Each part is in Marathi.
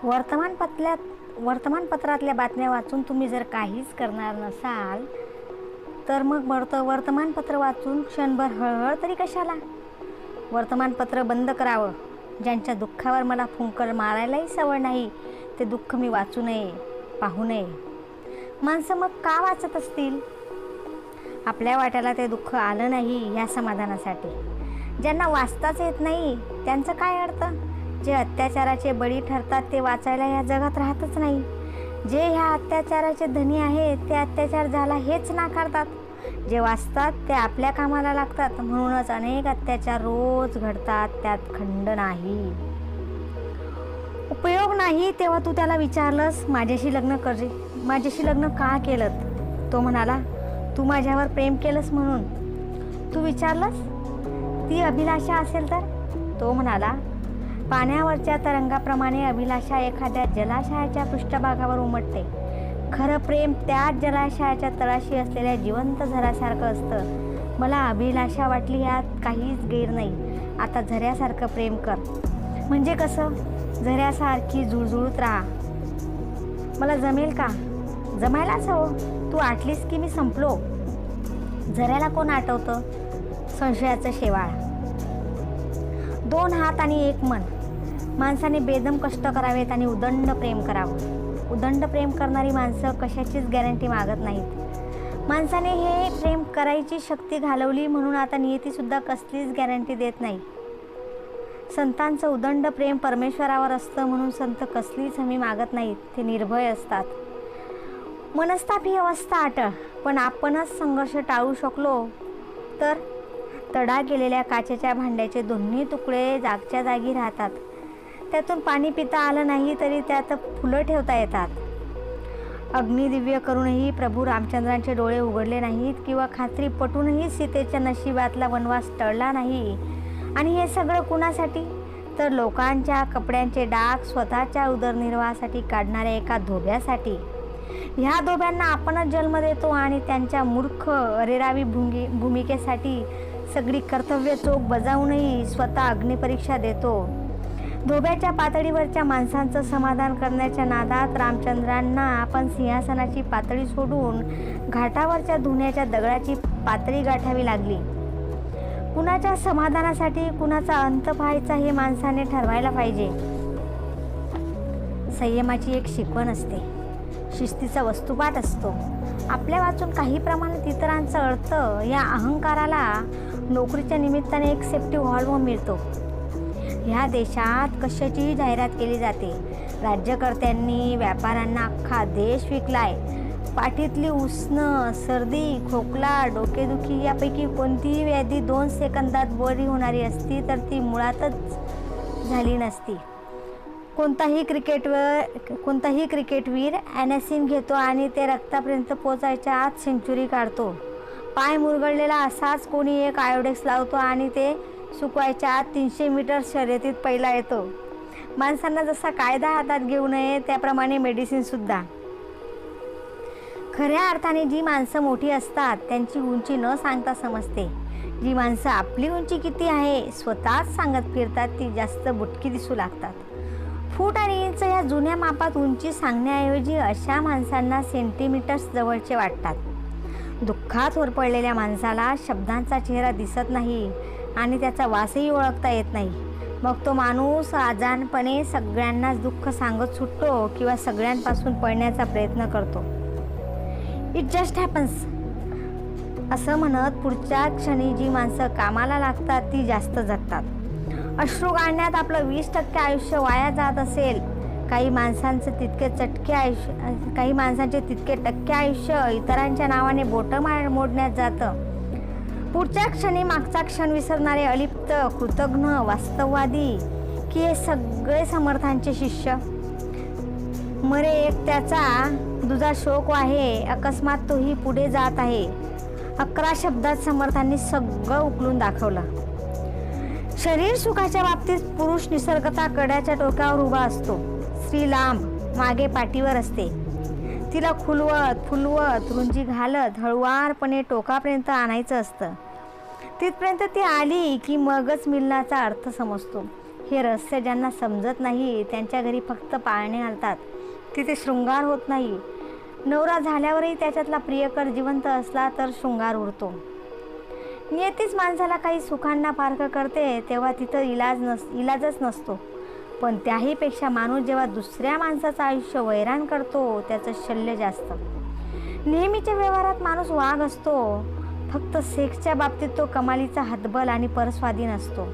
वर्तमानपत्रातल्या बातम्या वाचून तुम्ही जर काहीच करणार नसाल तर मग वर्तमानपत्र वाचून क्षणभर हळहळ तरी कशाला. वर्तमानपत्र बंद करावं. ज्यांच्या दुःखावर मला फुंकर मारायलाही सवय नाही ते दुःख मी वाचू नये, पाहू नये. माणसं मग का वाचत असतील? आपल्या वाट्याला ते दुःख आलं नाही ह्या समाधानासाठी. ज्यांना वाचताच येत नाही त्यांचं काय अर्थ? जे अत्याचाराचे बळी ठरतात ते वाचायला या जगात राहतच नाही. जे ह्या अत्याचाराचे धनी आहेत ते अत्याचार झाला हेच नाकारतात. जे वाचतात ते आपल्या कामाला लागतात. म्हणूनच अनेक अत्याचार रोज घडतात, त्यात खंड नाही. उपयोग नाही तेव्हा तू त्याला विचारलंस माझ्याशी लग्न का केलं? तो म्हणाला तू माझ्यावर प्रेम केलंस म्हणून. तू विचारलंस ती अभिलाषा असेल तर? तो म्हणाला पाण्यावरच्या तरंगाप्रमाणे अभिलाषा एखाद्या जलाशयाच्या पृष्ठभागावर उमटते. खरं प्रेम त्याच जलाशयाच्या तळाशी असलेल्या जिवंत झऱ्यासारखं असतं. मला अभिलाषा वाटली यात काहीच गैर नाही. आता झऱ्यासारखं प्रेम कर. म्हणजे कसं? झऱ्यासारखी जुळजुळत राहा. मला जमेल का? जमायलाच हवं. तू आटलीस की मी संपलो. झऱ्याला कोण आठवतं? संशयाचं शेवाळ. 2 हात आणि 1 मन. माणसाने बेदम कष्ट करावेत आणि उदंड प्रेम करावं. उदंड प्रेम करणारी माणसं कशाचीच गॅरंटी मागत नाहीत. माणसाने हे प्रेम करायची शक्ती घालवली म्हणून आता नियतीसुद्धा कसलीच गॅरंटी देत नाही. संतांचं उदंड प्रेम परमेश्वरावर असतं म्हणून संत कसलीच हमी मागत नाहीत. ते निर्भय असतात. मनस्ताप ही अवस्था अटळ. पण आपणच संघर्ष टाळू शकलो तर तडा गेलेल्या काचेच्या भांड्याचे दोन्ही तुकडे जागच्या जागी राहतात. त्यातून पाणी पिता आलं नाही तरी त्यात फुलं ठेवता येतात. अग्निदिव्य करूनही प्रभू रामचंद्रांचे डोळे उघडले नाहीत किंवा खात्री पटूनही सीतेच्या नशिबातला वनवास टळला नाही. आणि हे सगळं कुणासाठी? तर लोकांच्या कपड्यांचे डाग स्वतःच्या उदरनिर्वाहासाठी काढणाऱ्या एका धोब्यासाठी. ह्या धोब्यांना आपणच जन्म देतो आणि त्यांच्या मूर्ख अरेरावी भूमिकेसाठी सगळी कर्तव्य चोख बजावूनही स्वतः अग्निपरीक्षा देतो. धोब्याच्या पातळीवरच्या माणसांचं समाधान करण्याच्या नादात रामचंद्रांना आपण सिंहासनाची पातळी सोडून घाटावरच्या धुण्याच्या दगडाची पातळी गाठावी लागली. कुणाच्या समाधानासाठी कुणाचा अंत पाहायचा हे माणसाने ठरवायला पाहिजे. संयमाची एक शिकवण असते. शिस्तीचा वस्तुपाठ असतो. आपल्या वाचून काही प्रमाणात इतरांचा अर्थ या अहंकाराला नोकरीच्या निमित्ताने एक सेफ्टी व्हॉल्व मिळतो. ह्या देशात कशाचीही जाहिरात केली जाते. राज्यकर्त्यांनी व्यापाऱ्यांना अख्खा देश विकलाय. पाठीतली उष्ण, सर्दी, खोकला, डोकेदुखी यापैकी कोणतीही व्याधी 2 सेकंदात बरी होणारी असती तर ती मुळातच झाली नसती. कोणताही क्रिकेटवीर ॲनॅसिन घेतो आणि ते रक्तापर्यंत पोचायच्या आत सेंचुरी काढतो. पाय मुरगळलेला असाच कोणी एक आयोडेक्स लावतो आणि ते सुकवायच्या आत 300 मीटर शर्यतीत पहिला येतो. माणसांना जसा कायदा हातात घेऊ नये त्याप्रमाणे मेडिसिनसुद्धा. खऱ्या अर्थाने जी माणसं मोठी असतात त्यांची उंची न सांगता समजते. जी माणसं आपली उंची किती आहे स्वतःच सांगत फिरतात ती जास्त बुटकी दिसू लागतात. फूट आणि इंच या जुन्या मापात उंची सांगण्याऐवजी अशा माणसांना सेंटीमीटर्स जवळचे वाटतात. दुःखात होरपळलेल्या माणसाला शब्दांचा चेहरा दिसत नाही आणि त्याचा वासही ओळखता येत नाही. मग तो माणूस अजाणपणे सगळ्यांनाच दुःख सांगत सुटतो किंवा सगळ्यांपासून पळण्याचा प्रयत्न करतो. इट जस्ट हॅपन्स असं म्हणत पुढच्या क्षणी जी माणसं कामाला लागतात ती जास्त जगतात. अश्रू गाळण्यात आपलं 20% आयुष्य वाया जात असेल. काही माणसांचे तितके टक्के आयुष्य इतरांच्या नावाने बोटं मोडण्यात जातं. पुढच्या क्षणी मागचा क्षण विसरणारे अलिप्त, कृतघ्न, वास्तववादी की हे सगळे समर्थांचे शिष्य. मरे एक त्याचा दुजा शोक आहे. अकस्मात तोही पुढे जात आहे. 11 शब्दात समर्थांनी सगळं उकलून दाखवलं. शरीर सुखाच्या बाबतीत पुरुष निसर्गतः कड्याच्या टोकावर उभा असतो. स्त्री लांब मागे पाठीवर असते. तिला फुलवत रुंजी घालत हळुवारपणे टोकापर्यंत आणायचं असतं. तिथपर्यंत ती आली की मगच मिलनाचा अर्थ समजतो. हे रहस्य ज्यांना समजत नाही त्यांच्या घरी फक्त पाळणे घालतात, तिथे शृंगार होत नाही. नवरा झाल्यावरही त्याच्यातला प्रियकर जिवंत असला तर शृंगार उरतो. नियतीच माणसाला काही सुखांना पारखं करते तेव्हा तिथं इलाजच नसतो. पण त्याहीपेक्षा माणूस जेव्हा दुसऱ्या माणसाचं आयुष्य वैराण करतो त्याचं शल्य जास्त. नेहमीच्या व्यवहारात माणूस वाघ असतो, फक्त सेक्सच्या बाबतीत तो कमालीचा हतबल आणि परस्वाधीन असतो.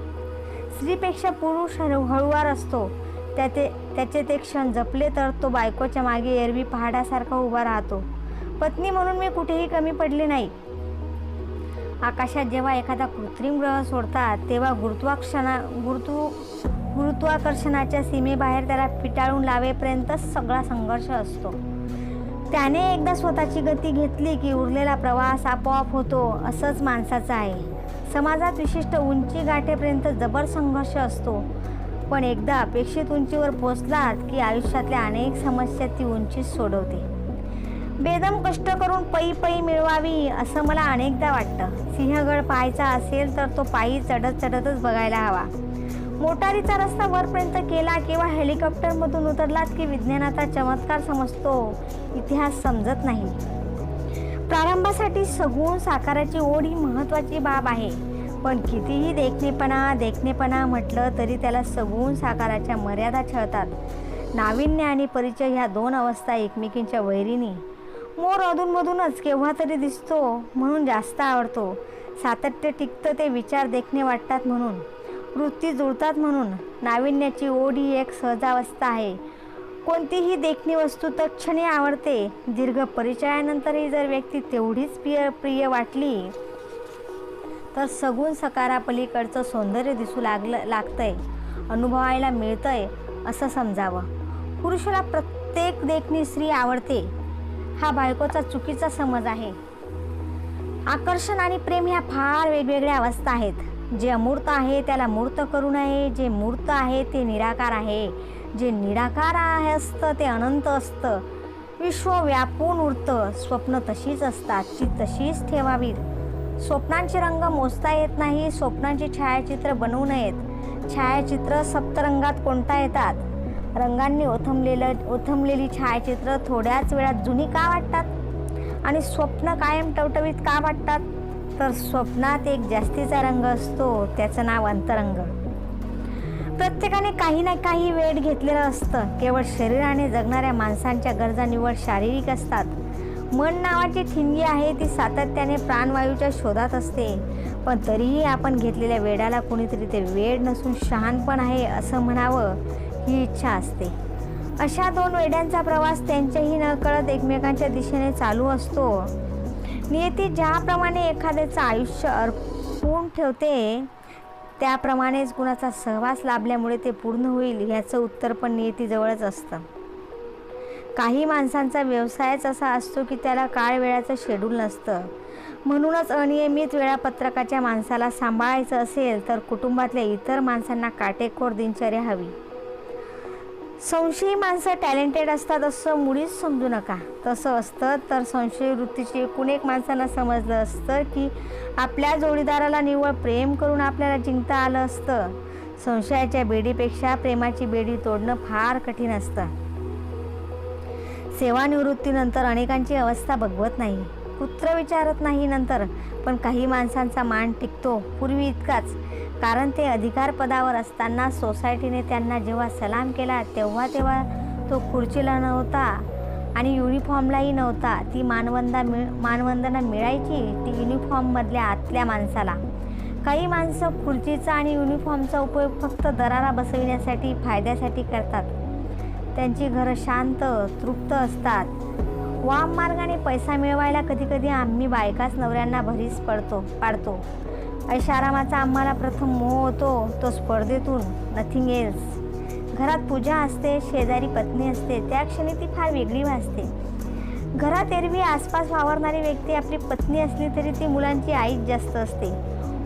स्त्रीपेक्षा पुरुष हळूवार असतो. त्याचे ते क्षण जपले तर तो बायकोच्या मागे एरवी पहाडासारखा उभा राहतो. पत्नी म्हणून मी कुठेही कमी पडले नाही. आकाशात जेव्हा एखादा कृत्रिम ग्रह सोडतात तेव्हा गुरुत्वाकर्षणाच्या सीमेबाहेर त्याला पिटाळून लावेपर्यंत सगळा संघर्ष असतो. त्याने एकदा स्वतःची गती घेतली की उरलेला प्रवास आपोआप होतो. असंच माणसाचं आहे. समाजात विशिष्ट उंची गाठेपर्यंत जबर संघर्ष असतो, पण एकदा अपेक्षित उंचीवर पोचलात की आयुष्यातल्या अनेक समस्या ती उंचीच सोडवते. बेदम कष्ट करून पै मिळवावी असं मला अनेकदा वाटतं. सिंहगड पाहायचा असेल तर तो पायी चढतच बघायला हवा. मोटारीचा रस्ता वरपर्यंत केला किंवा हेलिकॉप्टरमधून उतरलात की विज्ञानाचा चमत्कार समजतो, इतिहास समजत नाही. प्रारंभासाठी सगुण साकाराची ओढ ही महत्त्वाची बाब आहे, पण कितीही देखणेपणा म्हटलं तरी त्याला सगुण साकाराच्या मर्यादा छळतात. नाविन्य आणि परिचय ह्या दोन अवस्था एकमेकींच्या वैरीनी. मोर अधूनमधूनच केव्हा तरी दिसतो म्हणून जास्त आवडतो. सातत्य टिकतं ते विचार देखणे वाटतात म्हणून, वृत्ती जुळतात म्हणून. नाविन्याची ओढ ही एक सहजावस्था आहे. कोणतीही देखणी वस्तू तत्क्षणी आवडते. दीर्घ परिचयानंतरही जर व्यक्ती तेवढीच प्रिय वाटली तर सगुण सकारापलीकडचं सौंदर्य दिसू लागतंय, अनुभवायला मिळतंय असं समजावं. पुरुषाला प्रत्येक देखणी स्त्री आवडते हा बायकोचा चुकीचा समज आहे. आकर्षण आणि प्रेम ह्या फार वेगवेगळ्या अवस्था आहेत. जे अमूर्त आहे त्याला मूर्त करू नये. जे मूर्त आहे ते निराकार आहे. जे निराकार आहे असतं ते अनंत असतं. विश्व व्यापून उरतं. स्वप्न तशीच असतात, ती तशीच ठेवावीत. स्वप्नांचे रंग मोजता येत नाही. स्वप्नांची छायाचित्र बनवू नयेत. छायाचित्र सप्तरंगात कोणता येतात. रंगांनी ओथंबलेली छायाचित्र थोड्याच वेळात जुनी का वाटतात आणि स्वप्न कायम टवटवीत का वाटतात. तर स्वप्नात एक जास्तीचा रंग असतो, त्याचं नाव अंतरंग. प्रत्येकाने काही ना काही वेड घेतलेलं असतं. केवळ शरीराने जगणाऱ्या माणसांच्या गरजा निव्वळ शारीरिक असतात. मन नावाची ठिणगी आहे, ती सातत्याने प्राणवायूच्या शोधात असते. पण तरीही आपण घेतलेल्या वेडाला कोणीतरी ते वेड नसून शहाणपण आहे असं म्हणावं ही इच्छा असते. अशा दोन वेड्यांचा प्रवास त्यांच्याही नकळत एकमेकांच्या दिशेने चालू असतो. नियती ज्याप्रमाणे एखाद्याचं आयुष्य अर्पून ठेवते त्याप्रमाणेच कुणाचा सहवास लाभल्यामुळे ते पूर्ण होईल ह्याचं उत्तर पण नियतीजवळच असतं. काही माणसांचा व्यवसायच असा असतो की त्याला काळ वेळाचं शेड्यूल नसतं. म्हणूनच अनियमित वेळापत्रकाच्या माणसाला सांभाळायचं असेल तर कुटुंबातल्या इतर माणसांना काटेकोर दिनचर्या हवी. संशयी माणसं टॅलेंटेड असतात असं मुळीच समजू नका. तसं असतं तर संशयी वृत्तीची एकूण एक माणसांना समजलं असतं की आपल्या जोडीदाराला निव्वळ प्रेम करून आपल्याला जिंकता आलं असतं. संशयाच्या बेडीपेक्षा प्रेमाची बेडी तोडणं फार कठीण असतं. सेवानिवृत्तीनंतर अनेकांची अवस्था बघवत नाही, पुत्र विचारत नाही नंतर. पण काही माणसांचा मान टिकतो पूर्वी इतकाच, कारण ते अधिकारपदावर असताना सोसायटीने त्यांना जेव्हा सलाम केला तेव्हा तो खुर्चीला नव्हता आणि युनिफॉर्मलाही नव्हता. ती मानवंदना मिळायची ती युनिफॉर्ममधल्या आतल्या माणसाला. काही माणसं खुर्चीचा आणि युनिफॉर्मचा उपयोग फक्त दरारा बसविण्यासाठी फायद्यासाठी करतात. त्यांची घरं शांत तृप्त असतात. वाम मार्गाने पैसा मिळवायला कधीकधी आम्ही बायकाच नवऱ्यांना भरीस पाडतो. ऐशारामाचा आम्हाला प्रथम मोह होतो, तो स्पर्धेतून, नथिंग एल्स. घरात पूजा असते, शेजारी पत्नी असते, त्या क्षणी ती फार वेगळी भासते. घरात एरवी आसपास वावरणारी व्यक्ती आपली पत्नी असली तरी ती मुलांची आईच जास्त असते.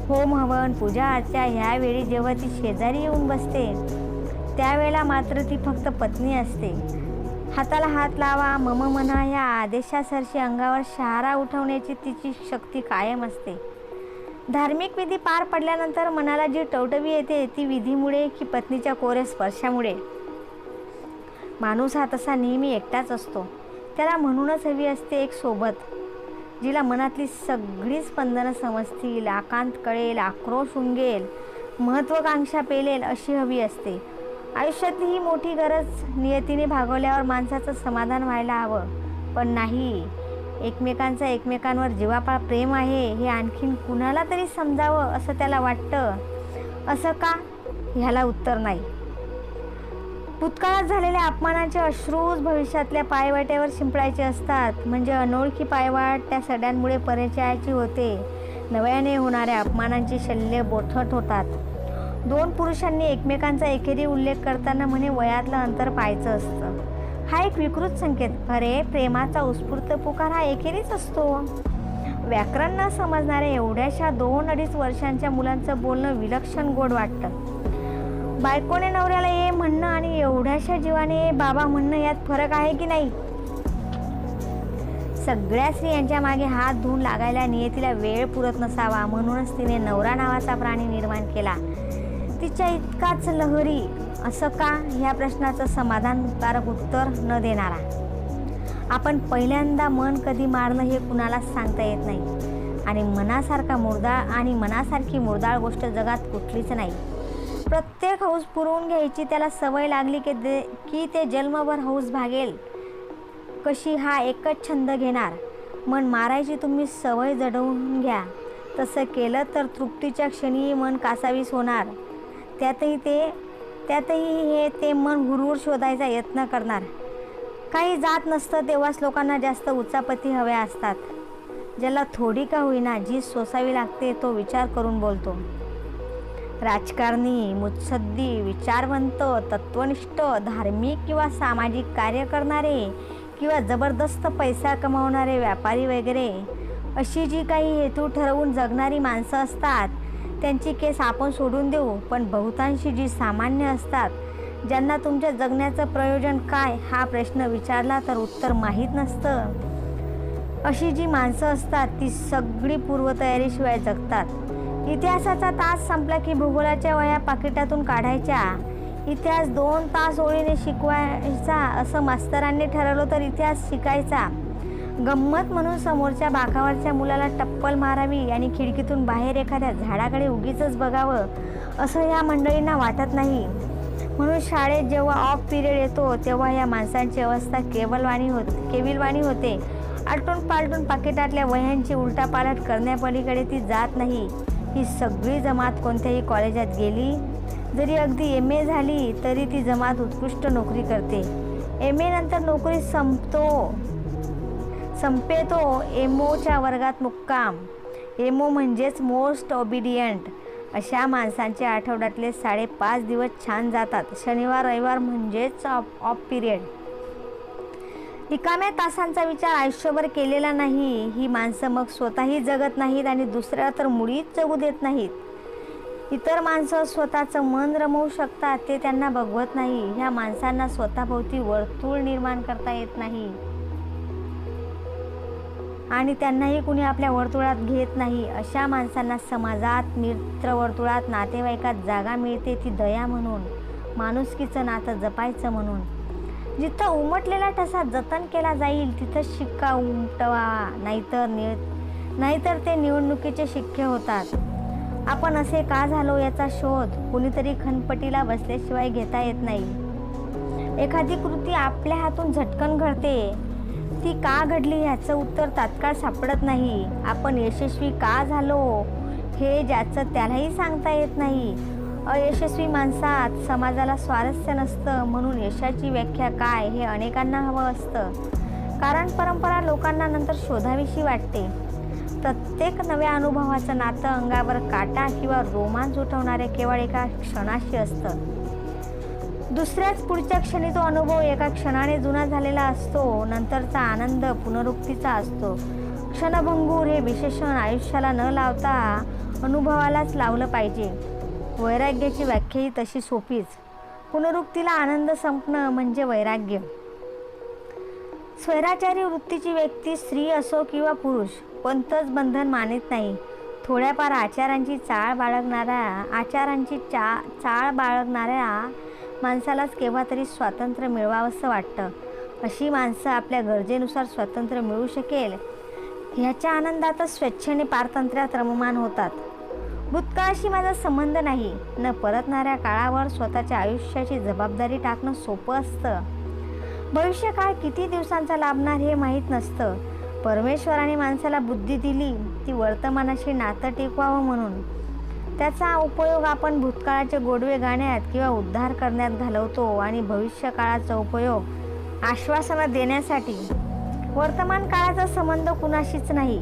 होम हवन पूजा अर्चा ह्यावेळी जेव्हा ती शेजारी येऊन बसते त्यावेळेला मात्र ती फक्त पत्नी असते. हाताला हात लावा, मम म्हणा ह्या आदेशासरशी अंगावर शहारा उठवण्याची तिची शक्ती कायम असते. धार्मिक विधी पार पडल्यानंतर मनाला जी टवटवी येते ती विधीमुळे की पत्नीच्या कोऱ्या स्पर्शामुळे? माणूस हा तसा नेहमी एकटाच असतो. त्याला म्हणूनच हवी असते एक सोबत, जिला मनातली सगळी स्पंदनं समजतील, आकांत कळेल, आक्रोश उमगेल, महत्त्वाकांक्षा पेलेल अशी हवी असते. आयुष्यातली ही मोठी गरज नियतीने भागवल्यावर माणसाचं समाधान व्हायला हवं. पण नाही, एकमेकांचा एकमेकांवर जीवापाड प्रेम आहे हे आणखीन कुणाला तरी समजावं असं त्याला वाटतं. असं का? ह्याला उत्तर नाही. भूतकाळात झालेल्या अपमानाचे अश्रूच भविष्यातल्या पायवाट्यावर शिंपडायचे असतात. म्हणजे अनोळखी पायवाट त्या सड्यांमुळे परिचयाची होते. नव्याने होणाऱ्या अपमानांची शल्य बोथट होतात. दोन पुरुषांनी एकमेकांचा एकेरी उल्लेख करताना म्हणे वयातलं अंतर पाहायचं असतं. हा एक विकृत संकेत. अरे, प्रेमाचा उत्स्फूर्त पुकार हा एकेरीच असतो. व्याकरण न समजणाऱ्या एवढ्याशा 2-2.5 वर्षांच्या मुलांचं बोलणं विलक्षण गोड वाटतं. बायकोने नवऱ्याला ये म्हणणं आणि एवढ्याशा जीवाने बाबा म्हणणं यात फरक आहे की नाही? सगळ्या स्त्रियांच्या मागे हात धुवून लागायला नियतीला वेळ पुरत नसावा, म्हणूनच तिने नवरा नावाचा प्राणी निर्माण केला. तिच्या इतकाच लहरी असं का? ह्या प्रश्नाचं समाधानकारक उत्तर न देणारा. आपण पहिल्यांदा मन कधी मारलं हे कुणालाच सांगता येत नाही. आणि मनासारखी मुरदाळ गोष्ट जगात कुठलीच नाही. प्रत्येक हौस पुरवून घ्यायची त्याला सवय लागली की ते जन्मभर हौस भागेल कशी हा एकच छंद घेणार. मन मारायची तुम्ही सवय जडवून घ्या. तसं केलं तर तृप्तीच्या क्षणी मन कासावीस होणार. त्यातही ते मन हुरहुर शोधायचा यत्न करणार. काही जात नसतं तेव्हाच लोकांना जास्त उचापती हव्या असतात. ज्याला थोडी का होईना जी सोसावी लागते तो विचार करून बोलतो. राजकारणी, मुत्सद्दी, विचारवंत, तत्वनिष्ठ, धार्मिक किंवा सामाजिक कार्य करणारे किंवा जबरदस्त पैसा कमावणारे व्यापारी वगैरे अशी जी काही हेतू ठरवून जगणारी माणसं असतात त्यांची केस आपण सोडून देऊ. पण बहुतांशी जी सामान्य असतात, ज्यांना तुमच्या जगण्याचं प्रयोजन काय हा प्रश्न विचारला तर उत्तर माहीत नसतं, अशी जी माणसं असतात ती सगळी पूर्वतयारीशिवाय जगतात. इतिहासाचा तास संपला की भूगोलाच्या वह्या पाकिटातून काढायच्या. इतिहास 2 तास ओळीने शिकवायचा असं मास्तरांनी ठरवलं तर इतिहास शिकायचा. गंमत म्हणून समोरच्या बाकावरच्या मुलाला टप्पल मारावी आणि खिडकीतून बाहेर एखाद्या झाडाकडे उगीचच बघावं असं या मंडळींना वाटत नाही. म्हणून शाळेत जेव्हा ऑफ पिरियड येतो तेव्हा या माणसांची अवस्था केविलवाणी होते. आलटून पालटून पाकिटातल्या वह्यांची उलटापालट करण्यापलीकडे ती जात नाही. ही सगळी जमात कोणत्याही कॉलेजात गेली, जरी अगदी MA झाली तरी ती जमात उत्कृष्ट नोकरी करते. MA नंतर नोकरी संपेतो MOच्या वर्गात मुक्काम. MO म्हणजेच मोस्ट ओबिडियंट. अशा माणसांचे आठवड्यातले 5.5 दिवस छान जातात. शनिवार रविवार म्हणजेच ऑफ पिरियड. रिकाम्या तासांचा विचार आयुष्यभर केलेला नाही. ही माणसं मग स्वतःही जगत नाहीत आणि दुसऱ्याला तर मुळीच जगू देत नाहीत. इतर माणसं स्वतःचं मन रमवू शकतात ते त्यांना बघवत नाही. ह्या माणसांना स्वतःभोवती वर्तुळ निर्माण करता येत नाही आणि त्यांनाही कुणी आपल्या वर्तुळात घेत नाही. अशा माणसांना समाजात, मित्रवर्तुळात, नातेवाईकात जागा मिळते ती दया म्हणून, माणुसकीचं नातं जपायचं म्हणून. जिथं उमटलेला ठसा जतन केला जाईल तिथं शिक्का उमटवा, नाहीतर ते निवडणुकीचे शिक्के होतात. आपण असे का झालो याचा शोध कुणीतरी खनपटीला बसल्याशिवाय घेता येत नाही. एखादी कृती आपल्या हातून झटकन घडते, ती का घडली ह्याचं उत्तर तात्काळ सापडत नाही. आपण यशस्वी का झालो हे ज्याचं त्यालाही सांगता येत नाही. अयशस्वी माणसात समाजाला स्वारस्य नसतं, म्हणून यशाची व्याख्या काय हे अनेकांना हवं असतं. कारण परंपरा लोकांना नंतर शोधावीशी वाटते. प्रत्येक नव्या अनुभवाचं नातं अंगावर काटा किंवा रोमांच उठवणारे केवळ एका क्षणाशी असतं. दुसऱ्याच पुढच्या क्षणी तो अनुभव एका क्षणाने जुना झालेला असतो. नंतरचा आनंद पुनरुक्तीचा असतो. क्षणभंगूर हे विशेषण आयुष्याला न लावता अनुभवालाच लावलं पाहिजे. वैराग्याची व्याख्याही तशी सोपीच. पुनरुक्तीला आनंद संपणं म्हणजे वैराग्य. स्वैराचारी वृत्तीची व्यक्ती स्त्री असो किंवा पुरुष कोणतंच बंधन मानित नाही. थोड्याफार चाळ बाळगणाऱ्या माणसालाच केव्हा तरी स्वातंत्र्य मिळवावंसं वाटतं. अशी माणसं आपल्या गरजेनुसार स्वातंत्र्य मिळू शकेल ह्याच्या आनंदातच स्वेच्छेने पारतंत्र्यात रममाण होतात. भूतकाळाशी माझा संबंध नाही. न परतणाऱ्या काळावर स्वतःच्या आयुष्याची जबाबदारी टाकणं सोपं असतं. भविष्यकाळ किती दिवसांचा लाभणार हे माहीत नसतं. परमेश्वराने माणसाला बुद्धी दिली ती वर्तमानाशी नातं टिकवावं म्हणून. त्याचा उपयोग आपण भूतकाळाचे गोडवे गाण्यात किंवा उद्धार करण्यात घालवतो आणि भविष्यकाळाचा उपयोग आश्वासनं देण्यासाठी. वर्तमान काळाचा संबंध कुणाशीच नाही.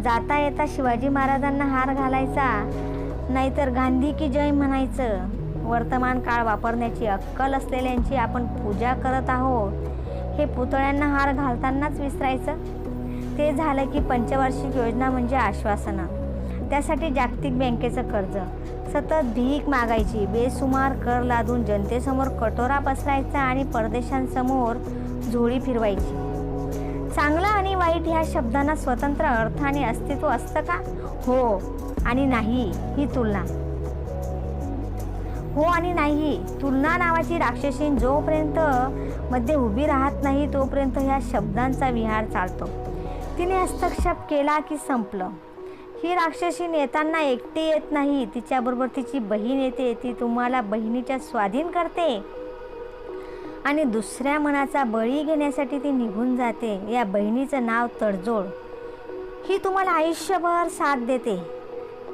जाता येता शिवाजी महाराजांना हार घालायचा, नाहीतर गांधी की जय म्हणायचं. वर्तमान काळ वापरण्याची अक्कल असलेल्यांची आपण पूजा करत आहोत हे पुतळ्यांना हार घालतानाच विसरायचं. ते झालं की पंचवार्षिक योजना म्हणजे आश्वासनं, त्यासाठी जागतिक बँकेचं कर्ज, सतत भीक मागायची, बेसुमार कर लादून जनतेसमोर कटोरा पसरायचा आणि परदेशांसमोर झोळी फिरवायची. चांगलं आणि वाईट ह्या शब्दांना स्वतंत्र अर्थ आणि अस्तित्व असतं का? हो आणि नाही ही तुलना. हो आणि नाही तुलना नावाची राक्षसीन जोपर्यंत मध्ये उभी राहत नाही तोपर्यंत ह्या शब्दांचा विहार चालतो. तिने हस्तक्षेप केला की संपलं. ही राक्षसीन येताना एकटी येत नाही, तिच्याबरोबर तिची बहीण येते. ती तुम्हाला बहिणीच्या स्वाधीन करते आणि दुसऱ्या मनाचा बळी घेण्यासाठी ती निघून जाते. या बहिणीचं नाव तडजोड. ही तुम्हाला आयुष्यभर साथ देते.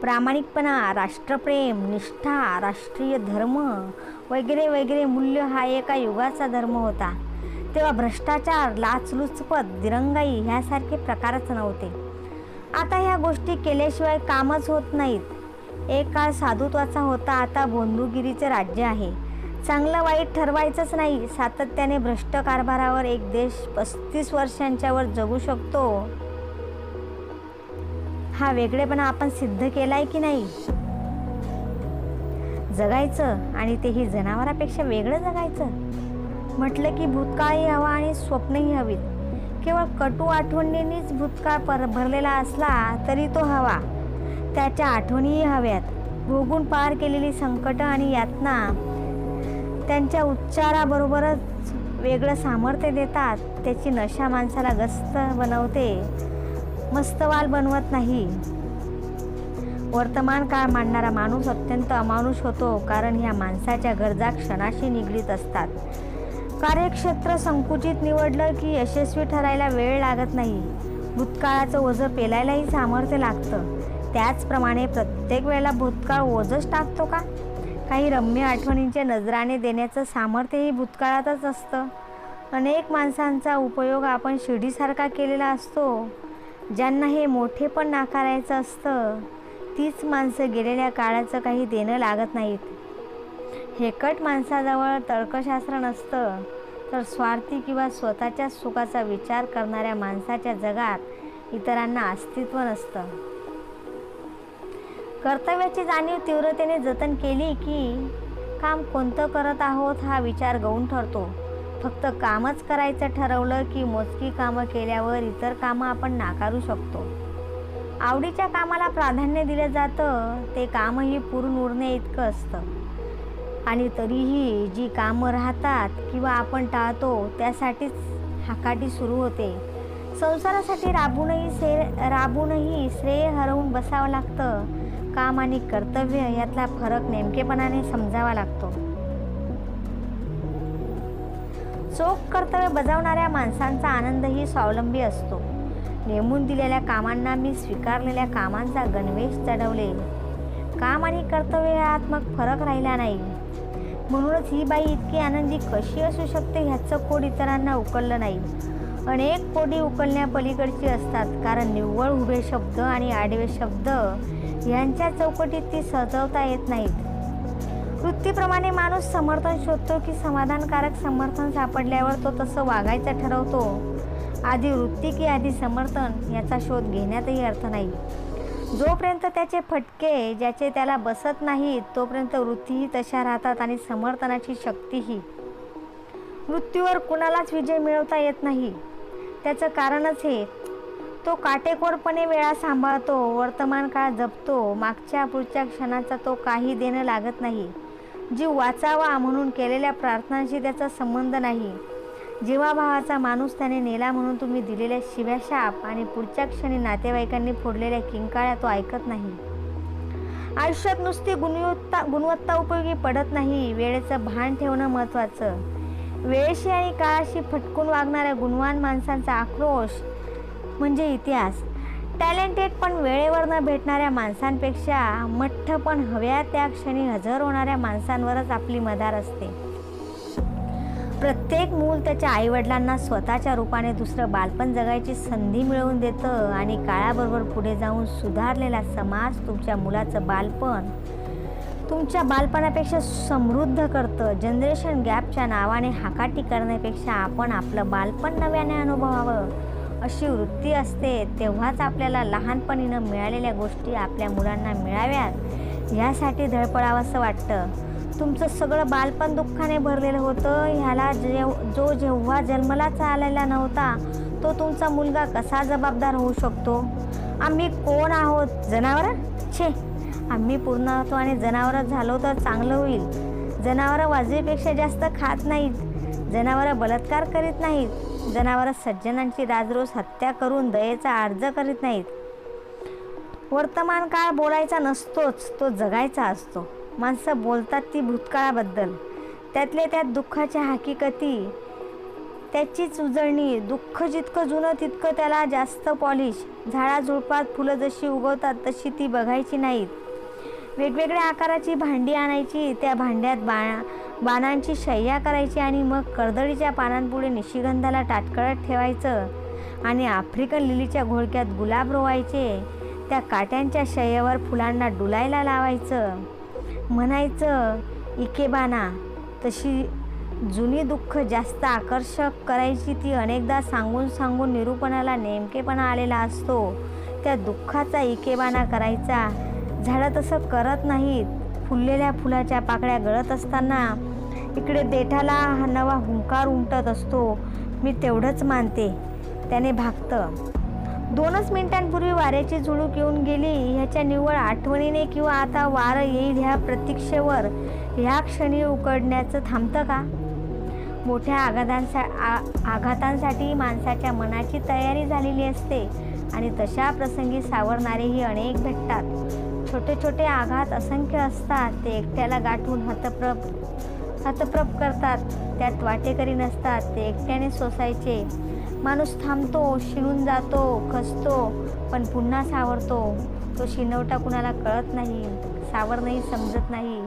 प्रामाणिकपणा, राष्ट्रप्रेम, निष्ठा, राष्ट्रीय धर्म वगैरे वगैरे मूल्य हा एका युगाचा धर्म होता. तेव्हा भ्रष्टाचार, लाचलुचपत, दिरंगाई ह्यासारखे प्रकारच नव्हते. आता ह्या गोष्टी केल्याशिवाय कामच होत नाहीत. एक काळ साधुत्वाचा होता, आता बंधुगिरीचे राज्य आहे. चांगलं वाईट ठरवायचंच नाही. सातत्याने भ्रष्ट कारभारावर एक देश 35 वर्षांच्या वर जगू शकतो. हा वेगळेपणा आपण सिद्ध केलाय की नाही? जगायचं आणि तेही जनावरापेक्षा वेगळं जगायचं म्हटलं की भूतकाळही हवा आणि स्वप्नही हवीत. केवळ कटू आठवणींनीच भूतकाळ भरलेला असला तरी तो हवा. त्याच्या आठवणीही हव्यात. भोगून पार केलेली संकटं आणि यातना त्यांच्या उच्चाराबरोबरच वेगळं सामर्थ्य देतात. त्याची नशा माणसाला गस्त बनवते, मस्तवाल बनवत नाही. वर्तमान काळ मांडणारा माणूस अत्यंत अमानुष होतो, कारण ह्या माणसाच्या गरजा क्षणाशी निगडीत असतात. कार्यक्षेत्र संकुचित निवडलं की यशस्वी ठरायला वेळ लागत नाही. भूतकाळाचं ओझं पेलायलाही सामर्थ्य लागतं. त्याचप्रमाणे प्रत्येक वेळेला भूतकाळ ओझंच टाकतो का? काही रम्य आठवणींच्या नजराने देण्याचं सामर्थ्यही भूतकाळातच असतं. अनेक माणसांचा उपयोग आपण शिडीसारखा केलेला असतो. ज्यांना हे मोठे पण नाकारायचं असतं तीच माणसं गेलेल्या काळाचं काही देणं लागत नाहीत. हेकट माणसाजवळ तर्कशास्त्र नसतं, तर स्वार्थी किंवा स्वतःच्या सुखाचा विचार करणाऱ्या माणसाच्या जगात इतरांना अस्तित्व नसतं. कर्तव्याची जाणीव तीव्रतेने जतन केली की काम कोणतं करत आहोत हा विचार गौण ठरतो. फक्त कामच करायचं ठरवलं की मोजकी कामं केल्यावर इतर कामं आपण नाकारू शकतो. आवडीच्या कामाला प्राधान्य दिलं जातं ते कामही पुरून उरणे इतकं असतं. आणि तरीही जी कामं राहतात किंवा आपण टाळतो त्यासाठीच हाकाटी सुरू होते. संसारासाठी राबूनही श्रेय हरवून बसावं लागतं. काम आणि कर्तव्य यातला फरक नेमकेपणाने समजावा लागतो. चोख कर्तव्य बजावणाऱ्या माणसांचा आनंदही स्वावलंबी असतो. नेमून दिलेल्या कामांना मी स्वीकारलेल्या कामांचा गणवेश चढवले. काम आणि कर्तव्य यात मग फरक राहिला नाही. म्हणूनच ही बाई इतकी आनंदी कशी असू शकते ह्याचं खोड इतरांना उकललं नाही. अनेक कोडी उकलण्यापलीकडची असतात, कारण निव्वळ उभे शब्द आणि आडवे शब्द यांच्या चौकटीत ती सजवता येत नाहीत. वृत्तीप्रमाणे माणूस समर्थन शोधतो की समाधानकारक समर्थन सापडल्यावर तो तसं वागायचं ठरवतो. आधी वृत्ती की आधी समर्थन याचा शोध घेण्यातही अर्थ नाही. जोपर्यंत त्याचे फटके ज्याचे त्याला बसत नाहीत तोपर्यंत वृत्तीही तशा राहतात आणि समर्थनाची शक्तीही. मृत्यूवर कुणालाच विजय मिळवता येत नाही. त्याचं कारणच हे, तो काटेकोरपणे वेळा सांभाळतो, वर्तमान काळ जपतो, मागच्या पुढच्या क्षणाचा तो काही देणं लागत नाही. जीव वाचावा म्हणून केलेल्या प्रार्थनांशी त्याचा संबंध नाही. जीवाभावाचा माणूस त्याने नेला म्हणून तुम्ही दिलेल्या शिव्या शाप आणि पुढच्या क्षणी नातेवाईकांनी फोडलेल्या किंकाळ्या तो ऐकत नाही. आयुष्यात नुसती गुणवत्ता उपयोगी पडत नाही, वेळेचं भान ठेवणं महत्त्वाचं. वेळेशी आणि काळाशी फटकून वागणाऱ्या गुणवान माणसांचा आक्रोश म्हणजे इतिहास. टॅलेंटेड पण वेळेवर न भेटणाऱ्या माणसांपेक्षा मठ्ठ पण हव्या त्या क्षणी हजर होणाऱ्या माणसांवरच आपली मदार असते. प्रत्येक मूल त्याच्या आईवडिलांना स्वतःच्या रूपाने दुसरं बालपण जगायची संधी मिळवून देतं आणि काळाबरोबर पुढे जाऊन सुधारलेला समाज तुमच्या मुलाचं बालपण तुमच्या बालपणापेक्षा समृद्ध करतं. जनरेशन गॅपच्या नावाने हाकाटी करण्यापेक्षा आपण आपलं बालपण नव्याने अनुभवावं अशी वृत्ती असते. तेव्हाच आपल्याला लहानपणीनं मिळालेल्या गोष्टी आपल्या मुलांना मिळाव्यात यासाठी धडपडावंसं वाटतं. तुमचं सगळं बालपण दुःखाने भरलेलं होतं. ह्याला जो जेव्हा जन्मलाच आलेला नव्हता तो तुमचा मुलगा कसा जबाबदार होऊ शकतो? आम्ही कोण आहोत? जनावरं? छे, आम्ही पूर्णत्वाने जनावरं झालो तर चांगलं होईल. जनावरं वाजवीपेक्षा जास्त खात नाहीत, जनावरं बलात्कार करीत नाहीत, जनावरं सज्जनांची राजरोज हत्या करून दयेचा अर्ज करीत नाहीत. वर्तमान काळ बोलायचा नसतोच, तो जगायचा असतो. माणसं बोलतात ती भूतकाळाबद्दल, त्यातल्या त्यात दुःखाच्या हकीकती, त्याचीच उजळणी. दुःख जितकं जुनं तितकं त्याला जास्त पॉलिश. झाडाझुडपात फुलं जशी उगवतात तशी ती बघायची नाहीत. वेगवेगळ्या आकाराची भांडी आणायची, त्या भांड्यात बाणांची शय्या करायची आणि मग कर्दळीच्या पानांपुढे निशिगंधाला टाटकळत ठेवायचं आणि आफ्रिकन लिलीच्या घोळक्यात गुलाब रोवायचे. त्या काट्यांच्या शय्येवर फुलांना डुलायला लावायचं. म्हणायचं इकेबाना. तशी जुनी दुःख जास्त आकर्षक करायची ती अनेकदा सांगून सांगून निरूपणाला नेमकेपणा आलेला असतो. त्या दुःखाचा इकेबाना करायचा. झाडं तसं करत नाहीत. फुललेल्या फुलाच्या पाकळ्या गळत असताना इकडे देठाला हा नवा हुंकार उमटत असतो. मी तेवढंच मानते, त्याने भागतं. 2च मिनिटांपूर्वी वाऱ्याची झुळूक येऊन गेली ह्याच्या निव्वळ आठवणीने किंवा आता वारं येईल ह्या प्रतीक्षेवर ह्या क्षणी उकडण्याचं थांबतं का? मोठ्या आघातांसाठी माणसाच्या मनाची तयारी झालेली असते आणि तशा प्रसंगी सावरणारेही अनेक भेटतात. छोटे छोटे आघात असंख्य असतात. ते एकट्याला गाठून हतप्रभ करतात. त्यात वाटेकरी नसतात. ते एकट्याने सोसायचे. माणूस थांबतो, शिणून जातो, खचतो, पण पुन्हा सावरतो. तो शिणवटा कुणाला कळत नाही, सावरणंही समजत नाही.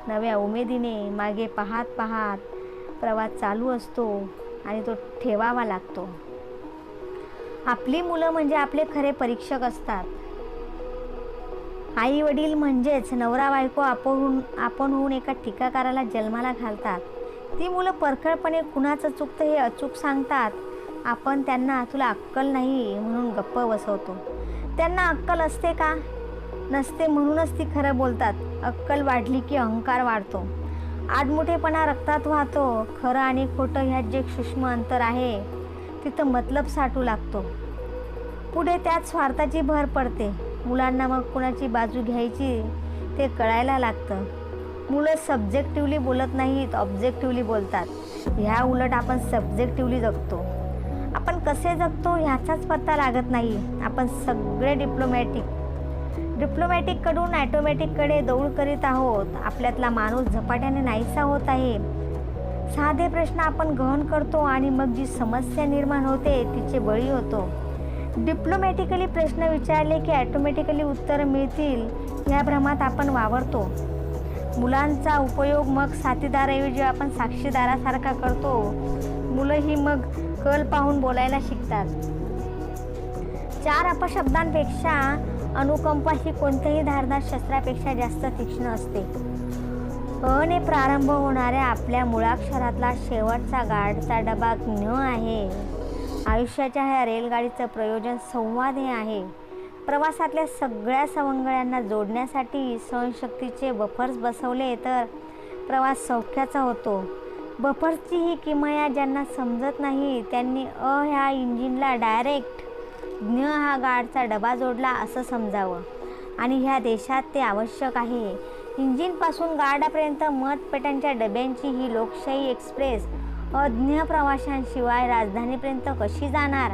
नव्या उमेदीने मागे पाहत पाहत प्रवास चालू असतो आणि तो ठेवावा लागतो. आपली मुलं म्हणजे आपले खरे परीक्षक असतात. आई वडील म्हणजेच नवरा बायको आपण होऊन एका टीकाकाराला जन्माला घालतात. ती मुलं परखडपणे कुणाचं चुकतं हे अचूक सांगतात. आपण त्यांना तुला अक्कल नाही म्हणून गप्प बसवतो. त्यांना अक्कल असते का? नसते, म्हणूनच ती खरं बोलतात. अक्कल वाढली की अहंकार वाढतो. आडमुठेपणा रक्तात वाहतो. खरं आणि खोटं ह्यात जे सूक्ष्म अंतर आहे तिथं मतलब साठू लागतो. पुढे त्यात स्वार्थाची भर पडते. मुलांना मग कुणाची बाजू घ्यायची ते कळायला लागतं. मुलं सब्जेक्टिव्हली बोलत नाहीत, ऑब्जेक्टिव्हली बोलतात. ह्या उलट आपण सब्जेक्टिव्हली जगतो. आपण कसे जगतो ह्याचाच पत्ता लागत नाही. आपण सगळे डिप्लोमॅटिककडून ॲटोमॅटिककडे दौड करीत आहोत. आपल्यातला माणूस झपाट्याने नाहीसा होत आहे. साधे प्रश्न आपण गहन करतो आणि मग जी समस्या निर्माण होते तिचे बळी होतो. डिप्लोमॅटिकली प्रश्न विचारले की ॲटोमॅटिकली उत्तरं मिळतील ह्या भ्रमात आपण वावरतो. मुलांचा उपयोग मग साथीदाराऐवजी आपण साक्षीदारासारखा करतो. मुलंही मग कल पाहून बोलायला शिकतात. 4 अपशब्दांपेक्षा अनुकंपा ही कोणत्याही धारदार शस्त्रापेक्षा जास्त तीक्ष्ण असते. ने प्रारंभ होणाऱ्या आपल्या मुळाक्षरातला शेवटचा गाडचा डबा ज्ञ आहे. आयुष्याच्या ह्या रेलगाडीचं प्रयोजन संवाद हे आहे. प्रवासातल्या सगळ्या सवंगड्यांना जोडण्यासाठी सहनशक्तीचे बफर्स बसवले तर प्रवास सौख्याचा होतो. बफर्सची ही किमया ज्यांना समजत नाही त्यांनी ह्या इंजिनला डायरेक्ट ज्ञ हा गाडचा डबा जोडला असं समजावं आणि ह्या देशात ते आवश्यक आहे. इंजिनपासून गार्डापर्यंत मतपेट्यांच्या डब्यांची ही लोकशाही एक्सप्रेस अज्ञ प्रवाशांशिवाय राजधानीपर्यंत कशी जाणार?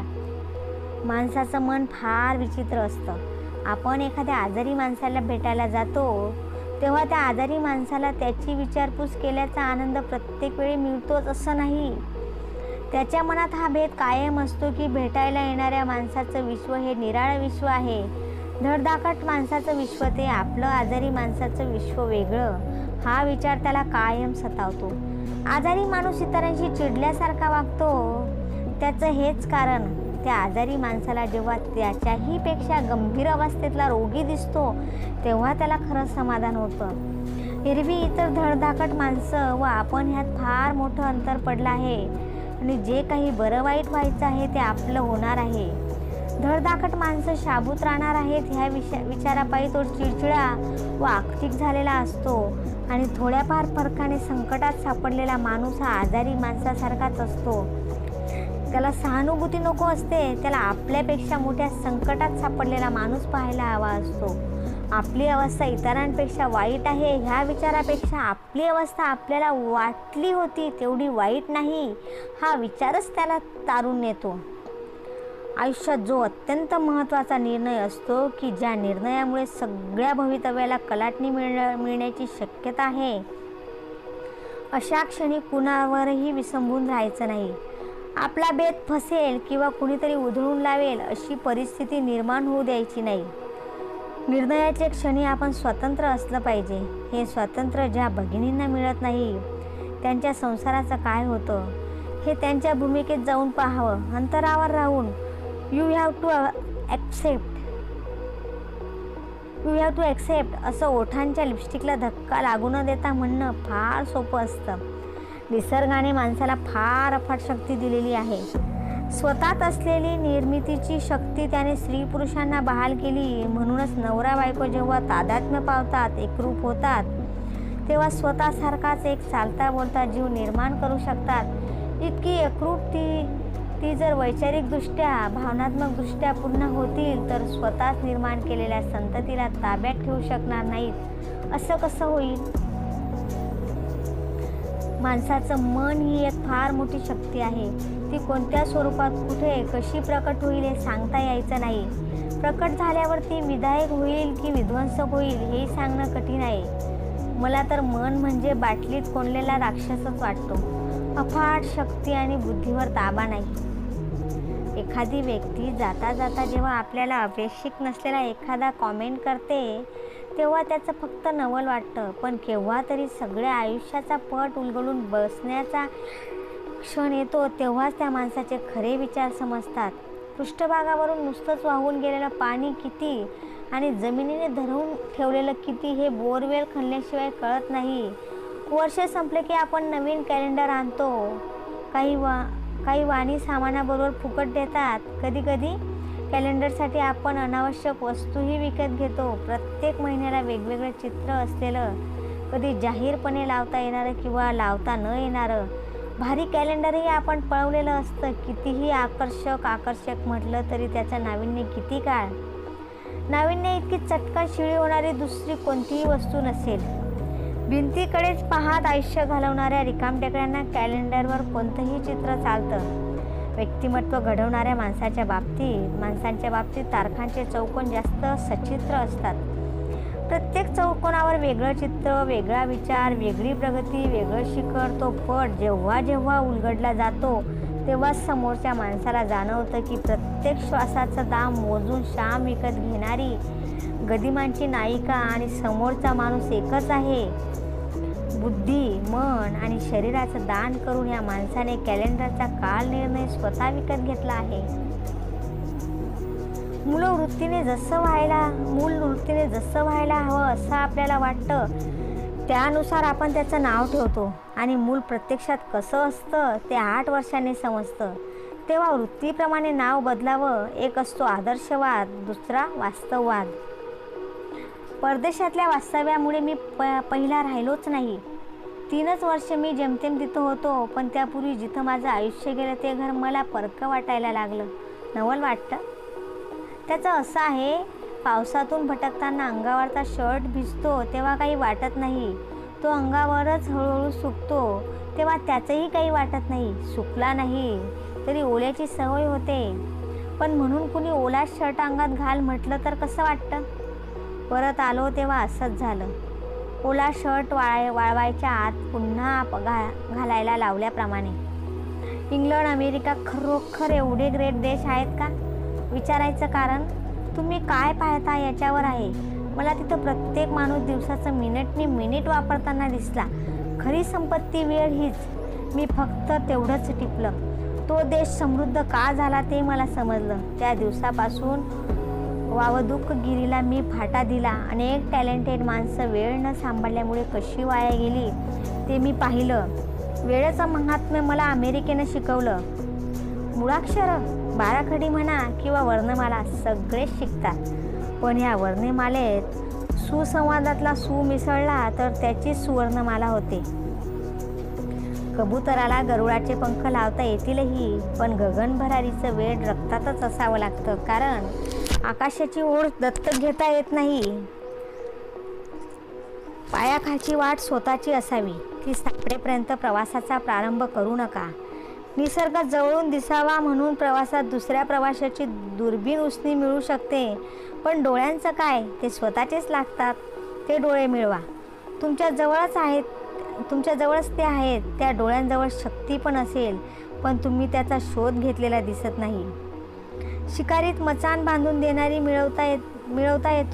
माणसाचं मन फार विचित्र असतं. आपण एखाद्या आजारी माणसाला भेटायला जातो तेव्हा त्या आजारी माणसाला त्याची विचारपूस केल्याचा आनंद प्रत्येक वेळी मिळतोच असं नाही. त्याच्या मनात हा भेद कायम असतो की भेटायला येणाऱ्या माणसाचं विश्व हे निराळं विश्व आहे. धडधाकट माणसाचं विश्व ते आपलं आजारी माणसाचं विश्व वेगळं, हा विचार त्याला कायम सतावतो. आजारी माणूस इतरांशी चिडल्यासारखा वागतो. त्याचं हेच कारण, त्या आजारी माणसाला जेव्हा त्याच्याही पेक्षा गंभीर अवस्थेतला रोगी दिसतो तेव्हा त्याला खरं समाधान होतं. एरवी इतर धडधाकट माणसं व आपण ह्यात फार मोठं अंतर पडलं आहे आणि जे काही बरं वाईट व्हायचं आहे ते आपलं होणार आहे. धडधाकट माणसं शाबूत राहणार आहेत ह्या विचारापायी तो चिडचिडा व आर्थिक झालेला असतो आणि थोड्याफार फरकाने संकटात सापडलेला माणूस हा आजारी माणसासारखाच असतो. त्याला सहानुभूती नको असते, त्याला आपल्यापेक्षा मोठ्या संकटात सापडलेला माणूस पाहायला हवा असतो. आपली अवस्था इतरांपेक्षा वाईट आहे ह्या विचारापेक्षा आपली अवस्था आपल्याला वाटली होती तेवढी वाईट नाही हा विचारच त्याला तारून नेतो. आयुष्यात जो अत्यंत महत्त्वाचा निर्णय असतो की ज्या निर्णयामुळे सगळ्या भवितव्याला कलाटणी मिळण्याची शक्यता आहे, अशा क्षणी कुणावरही विसंबून राहायचं नाही. आपला बेत फसेल किंवा कुणीतरी उधळून लावेल अशी परिस्थिती निर्माण होऊ द्यायची नाही. निर्णयाच्या क्षणी आपण स्वतंत्र असलं पाहिजे. हे स्वातंत्र्य ज्या भगिनींना मिळत नाही त्यांच्या संसाराचं काय होतं हे त्यांच्या भूमिकेत जाऊन पाहावं. अंतरावर राहून यू हॅव टू ॲक्सेप्ट असं ओठांच्या लिपस्टिकला धक्का लागू न देता म्हणणं फार सोपं असतं. निसर्गाने माणसाला फार अफाट शक्ती दिलेली आहे. स्वतःत असलेली निर्मितीची शक्ती त्याने स्त्री पुरुषांना बहाल केली. म्हणूनच नवरा बायको जेव्हा तादात्म्य पावतात, एकरूप होतात, तेव्हा स्वतःसारखाच एक चालता बोलता जीव निर्माण करू शकतात. इतकी एकरूप ती जर वैचारिकदृष्ट्या भावनात्मकदृष्ट्या पूर्ण होतील तर स्वतःच निर्माण केलेल्या संततीला ताब्यात ठेवू शकणार नाहीत. असं कसं होईल? माणसाचं मन ही एक फार मोठी शक्ती आहे. ती कोणत्या स्वरूपात कुठे कशी प्रकट होईल हे सांगता यायचं नाही. प्रकट झाल्यावर ती विधायक होईल की विध्वंसक होईल हे सांगणं कठीण आहे. मला तर मन म्हणजे बाटलीत कोंडलेला राक्षसच वाटतो. अफाट शक्ती आणि बुद्धीवर ताबा नाही. एखादी व्यक्ती जाता जाता जेव्हा आपल्याला अपेक्षित नसलेला एखादा कॉमेंट करते तेव्हा त्याचं फक्त नवल वाटतं. पण केव्हा तरी सगळ्या आयुष्याचा पट उलगडून बसण्याचा क्षण येतो तेव्हाच त्या माणसाचे खरे विचार समजतात. पृष्ठभागावरून नुसतंच वाहून गेलेलं पाणी किती आणि जमिनीने धरून ठेवलेलं किती हे बोरवेल खणल्याशिवाय कळत नाही. वर्ष संपले की आपण नवीन कॅलेंडर आणतो. काही वाणी सामानाबरोबर फुकट देतात. कधी कधी कॅलेंडरसाठी आपण अनावश्यक वस्तूही विकत घेतो. प्रत्येक महिन्याला वेगवेगळं चित्र असलेलं, कधी जाहीरपणे लावता येणारं किंवा लावता न येणारं भारी कॅलेंडरही आपण पळवलेलं असतं. कितीही आकर्षक म्हटलं तरी त्याचं नाविन्य किती काळ. नाविन्य इतकी चटकन शिळी होणारी दुसरी कोणतीही वस्तू नसेल. भिंतीकडेच पाहत आयुष्य घालवणाऱ्या रिकामटेकड्यांना कॅलेंडरवर कोणतंही चित्र चालतं. व्यक्तिमत्व घडवणाऱ्या माणसांच्या बाबतीत तारखांचे चौकोन जास्त सचित्र असतात. प्रत्येक चौकोनावर वेगळं चित्र, वेगळा विचार, वेगळी प्रगती, वेगळं शिखर. तो पट जेव्हा जेव्हा उलगडला जातो तेव्हा समोरच्या माणसाला जाणवतं की प्रत्येक श्वासाचं दाम मोजून श्याम विकत घेणारी गदिमांची नायिका आणि समोरचा माणूस एकच आहे. बुद्धी, मन आणि शरीराचं दान करून या माणसाने कॅलेंडरचा काल निर्णय स्वतः विकत घेतला आहे. मूल वृत्तीने जसं व्हायला हवं असं आपल्याला वाटतं त्यानुसार आपण त्याचं नाव ठेवतो आणि मूल प्रत्यक्षात कसं असतं ते 8 वर्षांनी समजतं. तेव्हा वृत्तीप्रमाणे नाव बदलावं. एक असतो आदर्शवाद, दुसरा वास्तववाद. परदेशातल्या वास्तव्यामुळे मी पहिला राहिलोच नाही. 3च वर्ष मी जेमतेम तिथं होतो. पण त्यापूर्वी जिथं माझं आयुष्य गेलं ते घर मला परकं वाटायला लागलं. नवल वाटतं. त्याचं असं आहे, पावसातून भटकताना अंगावरचा शर्ट भिजतो तेव्हा काही वाटत नाही, तो अंगावरच हळूहळू सुकतो तेव्हा त्याचंही काही वाटत नाही. सुकला नाही तरी ओल्याची सवय होते, पण म्हणून कुणी ओला शर्ट अंगात घाल म्हटलं तर कसं वाटतं? परत आलो तेव्हा असंच झालं. ओला शर्ट वाळवायच्या आत पुन्हा घालायला लावल्याप्रमाणे. इंग्लंड, अमेरिका खरोखर एवढे ग्रेट देश आहेत का? विचारायचं कारण तुम्ही काय पाहता याच्यावर आहे. मला तिथं प्रत्येक माणूस दिवसाचं मिनिटनी मिनिट वापरताना दिसला. खरी संपत्ती वेळ हीच. मी फक्त तेवढंच टिपलं. तो देश समृद्ध का झाला ते मला समजलं. त्या दिवसापासून वावदुकगिरीला मी फाटा दिला. अनेक टॅलेंटेड माणसं वेळ न सांभाळल्यामुळे कशी वाया गेली ते मी पाहिलं. वेळेचं महात्म्य मला अमेरिकेनं शिकवलं. मुळाक्षरं, बाराखडी म्हणा किंवा वर्णमाला सगळेच शिकतात, पण ह्या वर्णमालेत सुसंवादातला सु मिसळला तर त्याची सुवर्णमाला होते. कबुतराला गरुडाचे पंख लावता येतीलही, पण गगनभरारीचं वेड रक्तातच असावं लागतं, कारण आकाशाची ओढ दत्तक घेता येत नाही. पायाखालची वाट स्वतःची असावी. ती सापडेपर्यंत प्रवासाचा प्रारंभ करू नका. निसर्ग जवळून दिसावा म्हणून प्रवासात दुसऱ्या प्रवाशाची दुर्बीण उसनी मिळू शकते, पण डोळ्यांचं काय? ते स्वतःचेच लागतात. ते डोळे मिळवा. तुमच्या जवळच ते आहेत. त्या डोळ्यांजवळ शक्ती पण असेल, पण तुम्ही त्याचा शोध घेतलेला दिसत नाही. शिकारीत मचाण बांधून देणारी मिळवता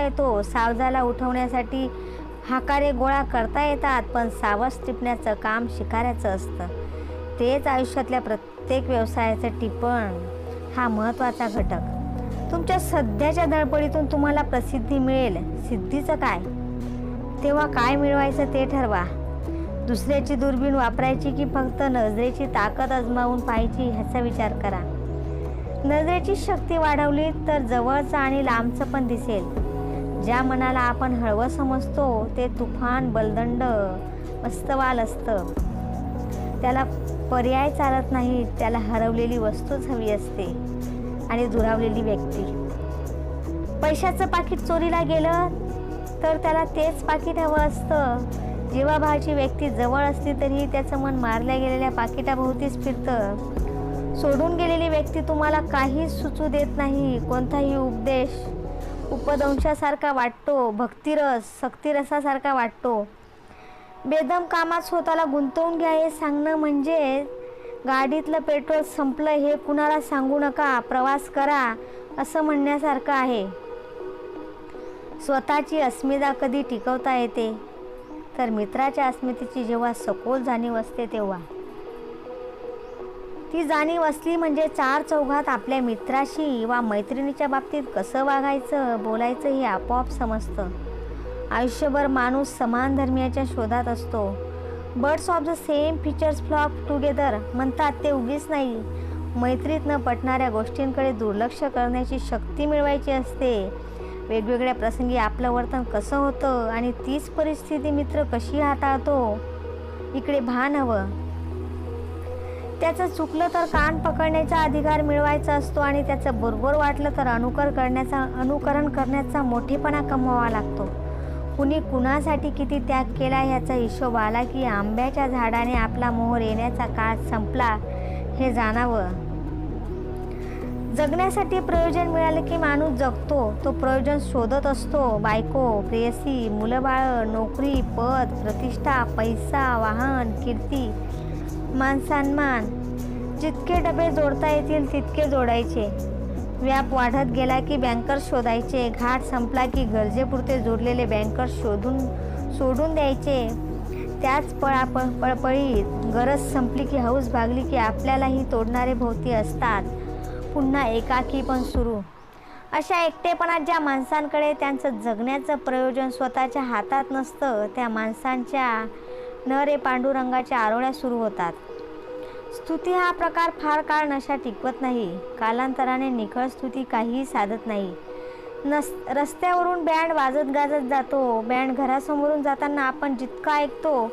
येतो. सावजाला उठवण्यासाठी हाकारे गोळा करता येतात, पण सावज टिपण्याचं काम शिकाऱ्याचं असतं. तेच आयुष्यातल्या प्रत्येक व्यवसायाचं टिपण हा महत्त्वाचा घटक. तुमच्या सध्याच्या धडपडीतून तुम्हाला प्रसिद्धी मिळेल. सिद्धीचं काय? तेव्हा काय मिळवायचं ते ठरवा. दुसऱ्याची दुर्बीण वापरायची की फक्त नजरेची ताकद आजमावून पाहायची ह्याचा विचार करा. नजरेची शक्ती वाढवली तर जवळचं आणि लांबचं पण दिसेल. ज्या मनाला आपण हळवं समजतो ते तुफान, बलदंड, मस्तवाल असतं. त्याला पर्याय चालत नाही. त्याला हरवलेली वस्तूच हवी असते आणि दुरावलेली व्यक्ती. पैशाचं पाकीट चोरीला गेलं तर त्याला तेच पाकीट हवं असतं. जीवाभावाची व्यक्ती जवळ असली तरीही त्याचं मन मारल्या गेलेल्या पाकिटाभोवतीच फिरतं. सोडून गेलेली व्यक्ती तुम्हाला काहीच सुचू देत नाही. कोणताही उपदेश उपदंशासारखा वाटतो, भक्तिरस सक्तिरसासारखा वाटतो. बेदम कामात स्वतःला गुंतवून घ्या हे सांगणं म्हणजे गाडीतलं पेट्रोल संपलं हे कुणाला सांगू नका, प्रवास करा असं म्हणण्यासारखं आहे. स्वतःची अस्मिता कधी टिकवता येते तर मित्राच्या अस्मितेची जेव्हा सखोल जाणीव असते तेव्हा. ती जाणीव असली म्हणजे चार चौघात आपल्या मित्राशी वा मैत्रिणीच्या बाबतीत कसं वागायचं, बोलायचं हे आपोआप समजतं. आयुष्यभर माणूस समान धर्मियाच्या शोधात असतो. Birds of the same features flock together म्हणतात ते उगीच नाही. मैत्रीत न पटणाऱ्या गोष्टींकडे दुर्लक्ष करण्याची शक्ती मिळवायची असते. वेगवेगळ्या प्रसंगी आपलं वर्तन कसं होतं आणि तीच परिस्थिती मित्र कशी हाताळतो इकडे भान हवं. त्याचं चुकलं तर कान पकडण्याचा अधिकार मिळवायचा असतो आणि त्याचं बरोबर वाटलं तर अनुकरण करण्याचा मोठेपणा कमवावा लागतो. कुणी कुणासाठी किती त्याग केला ह्याचा हिशोब आला की आंब्याच्या झाडाने आपला मोहर येण्याचा काळ संपला हे जाणावं. जगण्यासाठी प्रयोजन मिळालं की माणूस जगतो. तो प्रयोजन शोधत असतो. बायको, प्रेयसी, मुलंबाळं, नोकरी, पद, प्रतिष्ठा, पैसा, वाहन, कीर्ती, मानसन्मान. जितके डबे जोडता येतील तितके जोडायचे. व्याप वाढत गेला की बँकर्स शोधायचे. घाट संपला की गरजेपुरते जोडलेले बँकर्स सोडून द्यायचे. त्याच पळपळीत गरज संपली की हौस भागली की आपल्यालाही तोडणारे भोवती असतात. पुन्हा एकाकी पण सुरू. अशा एकटेपणात ज्या माणसांकडे त्यांचं जगण्याचं प्रयोजन स्वतःच्या हातात नसतं त्या माणसांच्या न रे पांडुरंगाच्या आरोळ्या सुरू होतात. स्तुती हा प्रकार फार काळ नशा टिकवत नाही. कालांतराने निखळ स्तुती काहीही साधत नाही. रस्त्यावरून बँड वाजत गाजत जातो. बँड घरासमोरून जाताना आपण जितका ऐकतो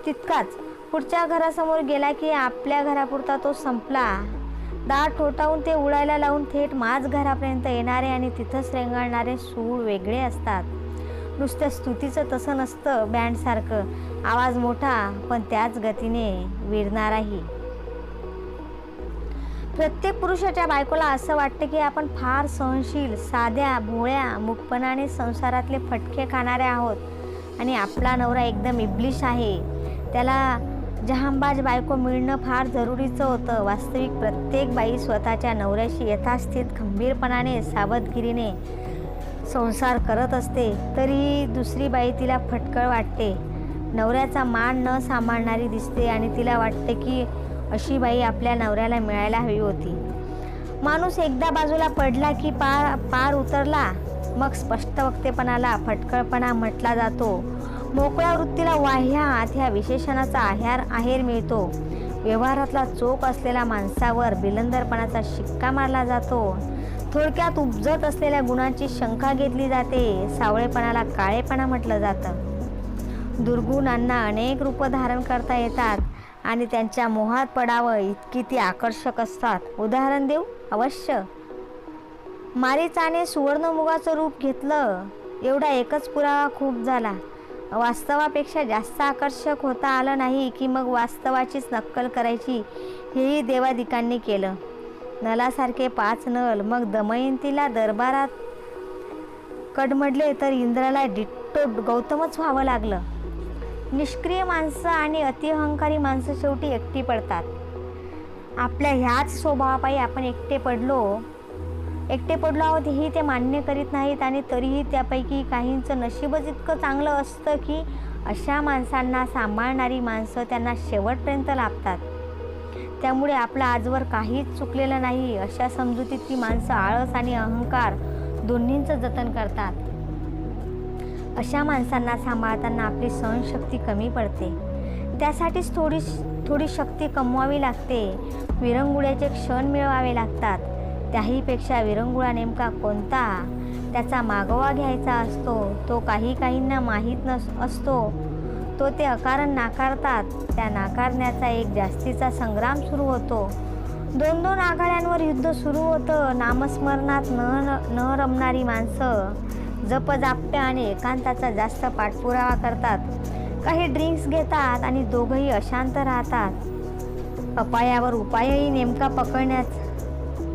तितकाच पुढच्या घरासमोर गेला की आपल्या घरापुरता तो संपला. दात ठोठावून ते उडायला लावून थेट माझ घरापर्यंत येणारे आणि तिथंच रेंगाळणारे सूळ वेगळे असतात. नुसत्या स्तुतीचं तसं नसतं बँडसारखं, आवाज मोठा पण त्याच गतीने विरणाराही. प्रत्येक पुरुषाच्या बायकोला असं वाटतं की आपण फार सहनशील, साध्या भोळ्या मुकपणाने संसारातले फटके खाणारे आहोत आणि आपला नवरा एकदम इब्लिश आहे. त्याला जहांबाज बायको मिळणं फार जरुरीचं होतं. वास्तविक प्रत्येक बाई स्वतःच्या नवऱ्याशी यथास्थित खंबीरपणाने सावधगिरीने संसार करत असते, तरीही दुसरी बाई तिला फटकळ वाटते, नवऱ्याचा मान न सांभाळणारी दिसते आणि तिला वाटते की अशी बाई आपल्या नवऱ्याला मिळायला हवी होती. माणूस एकदा बाजूला पडला की पार उतरला, मग स्पष्ट वक्तेपणाला फटकळपणा म्हटला जातो. मोकळ्या वृत्तीला वाह्यात ह्या विशेषणाचा आहेर मिळतो. व्यवहारातला चोख असलेल्या माणसावर बिलंदरपणाचा शिक्का मारला जातो. थोडक्यात उपजत असलेल्या गुणांची शंका घेतली जाते. सावळेपणाला काळेपणा म्हटलं जातं. दुर्गुणांना अनेक रूपं धारण करता येतात आणि त्यांच्या मोहात पडावं इतकी ती आकर्षक असतात. उदाहरण देऊ? अवश्य. मारीचाने सुवर्णमुगाचं रूप घेतलं एवढा एकच पुरावा खूप झाला. वास्तवापेक्षा जास्त आकर्षक होता आलं नाही की मग वास्तवाचीच नक्कल करायची हेही देवादिकांनी केलं. नलासारखे 5 नल मग दमयंतीला दरबारात कडमडले तर इंद्राला डिट्टो गौतमच व्हावं लागलं. निष्क्रिय माणसं आणि अतिअहंकारी माणसं शेवटी एकटी पडतात. आपल्या ह्याच स्वभावापायी आपण एकटे पडलो आहोत हेही ते मान्य करीत नाहीत आणि तरीही त्यापैकी काहींचं नशीबच इतकं चांगलं असतं की अशा माणसांना सांभाळणारी माणसं त्यांना शेवटपर्यंत लाभतात. त्यामुळे आपलं आजवर काहीच चुकलेलं नाही अशा समजुतीत ती माणसं आळस आणि अहंकार दोन्हींचं जतन करतात. अशा माणसांना सांभाळताना आपली सहनशक्ती कमी पडते. त्यासाठीच थोडी शक्ती कमवावी लागते. विरंगुळ्याचे क्षण मिळवावे लागतात. त्याहीपेक्षा विरंगुळा नेमका कोणता त्याचा मागोवा घ्यायचा असतो तो काहींना माहीत असतो. तो ते अकारण नाकारतात. त्या नाकारण्याचा एक जास्तीचा संग्राम सुरू होतो. 2 आघाड्यांवर युद्ध सुरू होतं. नामस्मरणात न रमणारी माणसं जपजाप्य आणि एकांताचा जास्त पाठपुरावा करतात. काही ड्रिंक्स घेतात आणि दोघंही अशांत राहतात. अपायावर उपायही नेमका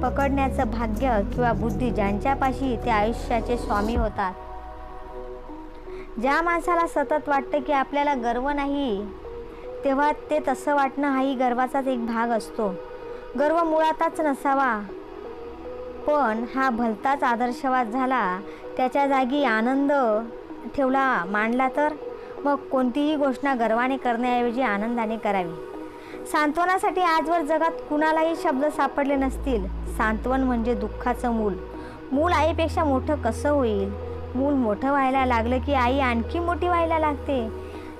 पकडण्याचं भाग्य किंवा बुद्धी ज्यांच्यापाशी ते आयुष्याचे स्वामी होतात. ज्या माणसाला सतत वाटतं की आपल्याला गर्व नाही, तेव्हा ते तसं वाटणं हाही गर्वाचाच एक भाग असतो. गर्व मुळातच नसावा, पण हा भलताच आदर्शवाद झाला. त्याच्या जागी आनंद मांडला तर मग कोणतीही घोषणा गर्वाने करण्याऐवजी आनंदाने करावी. सांत्वनासाठी आजवर जगात कुणालाही शब्द सापडले नसतील. सांत्वन म्हणजे दुःखाचं मूल आईपेक्षा मोठं कसं होईल? मूल मोठं व्हायला लागलं की आई आणखी मोठी व्हायला लागते.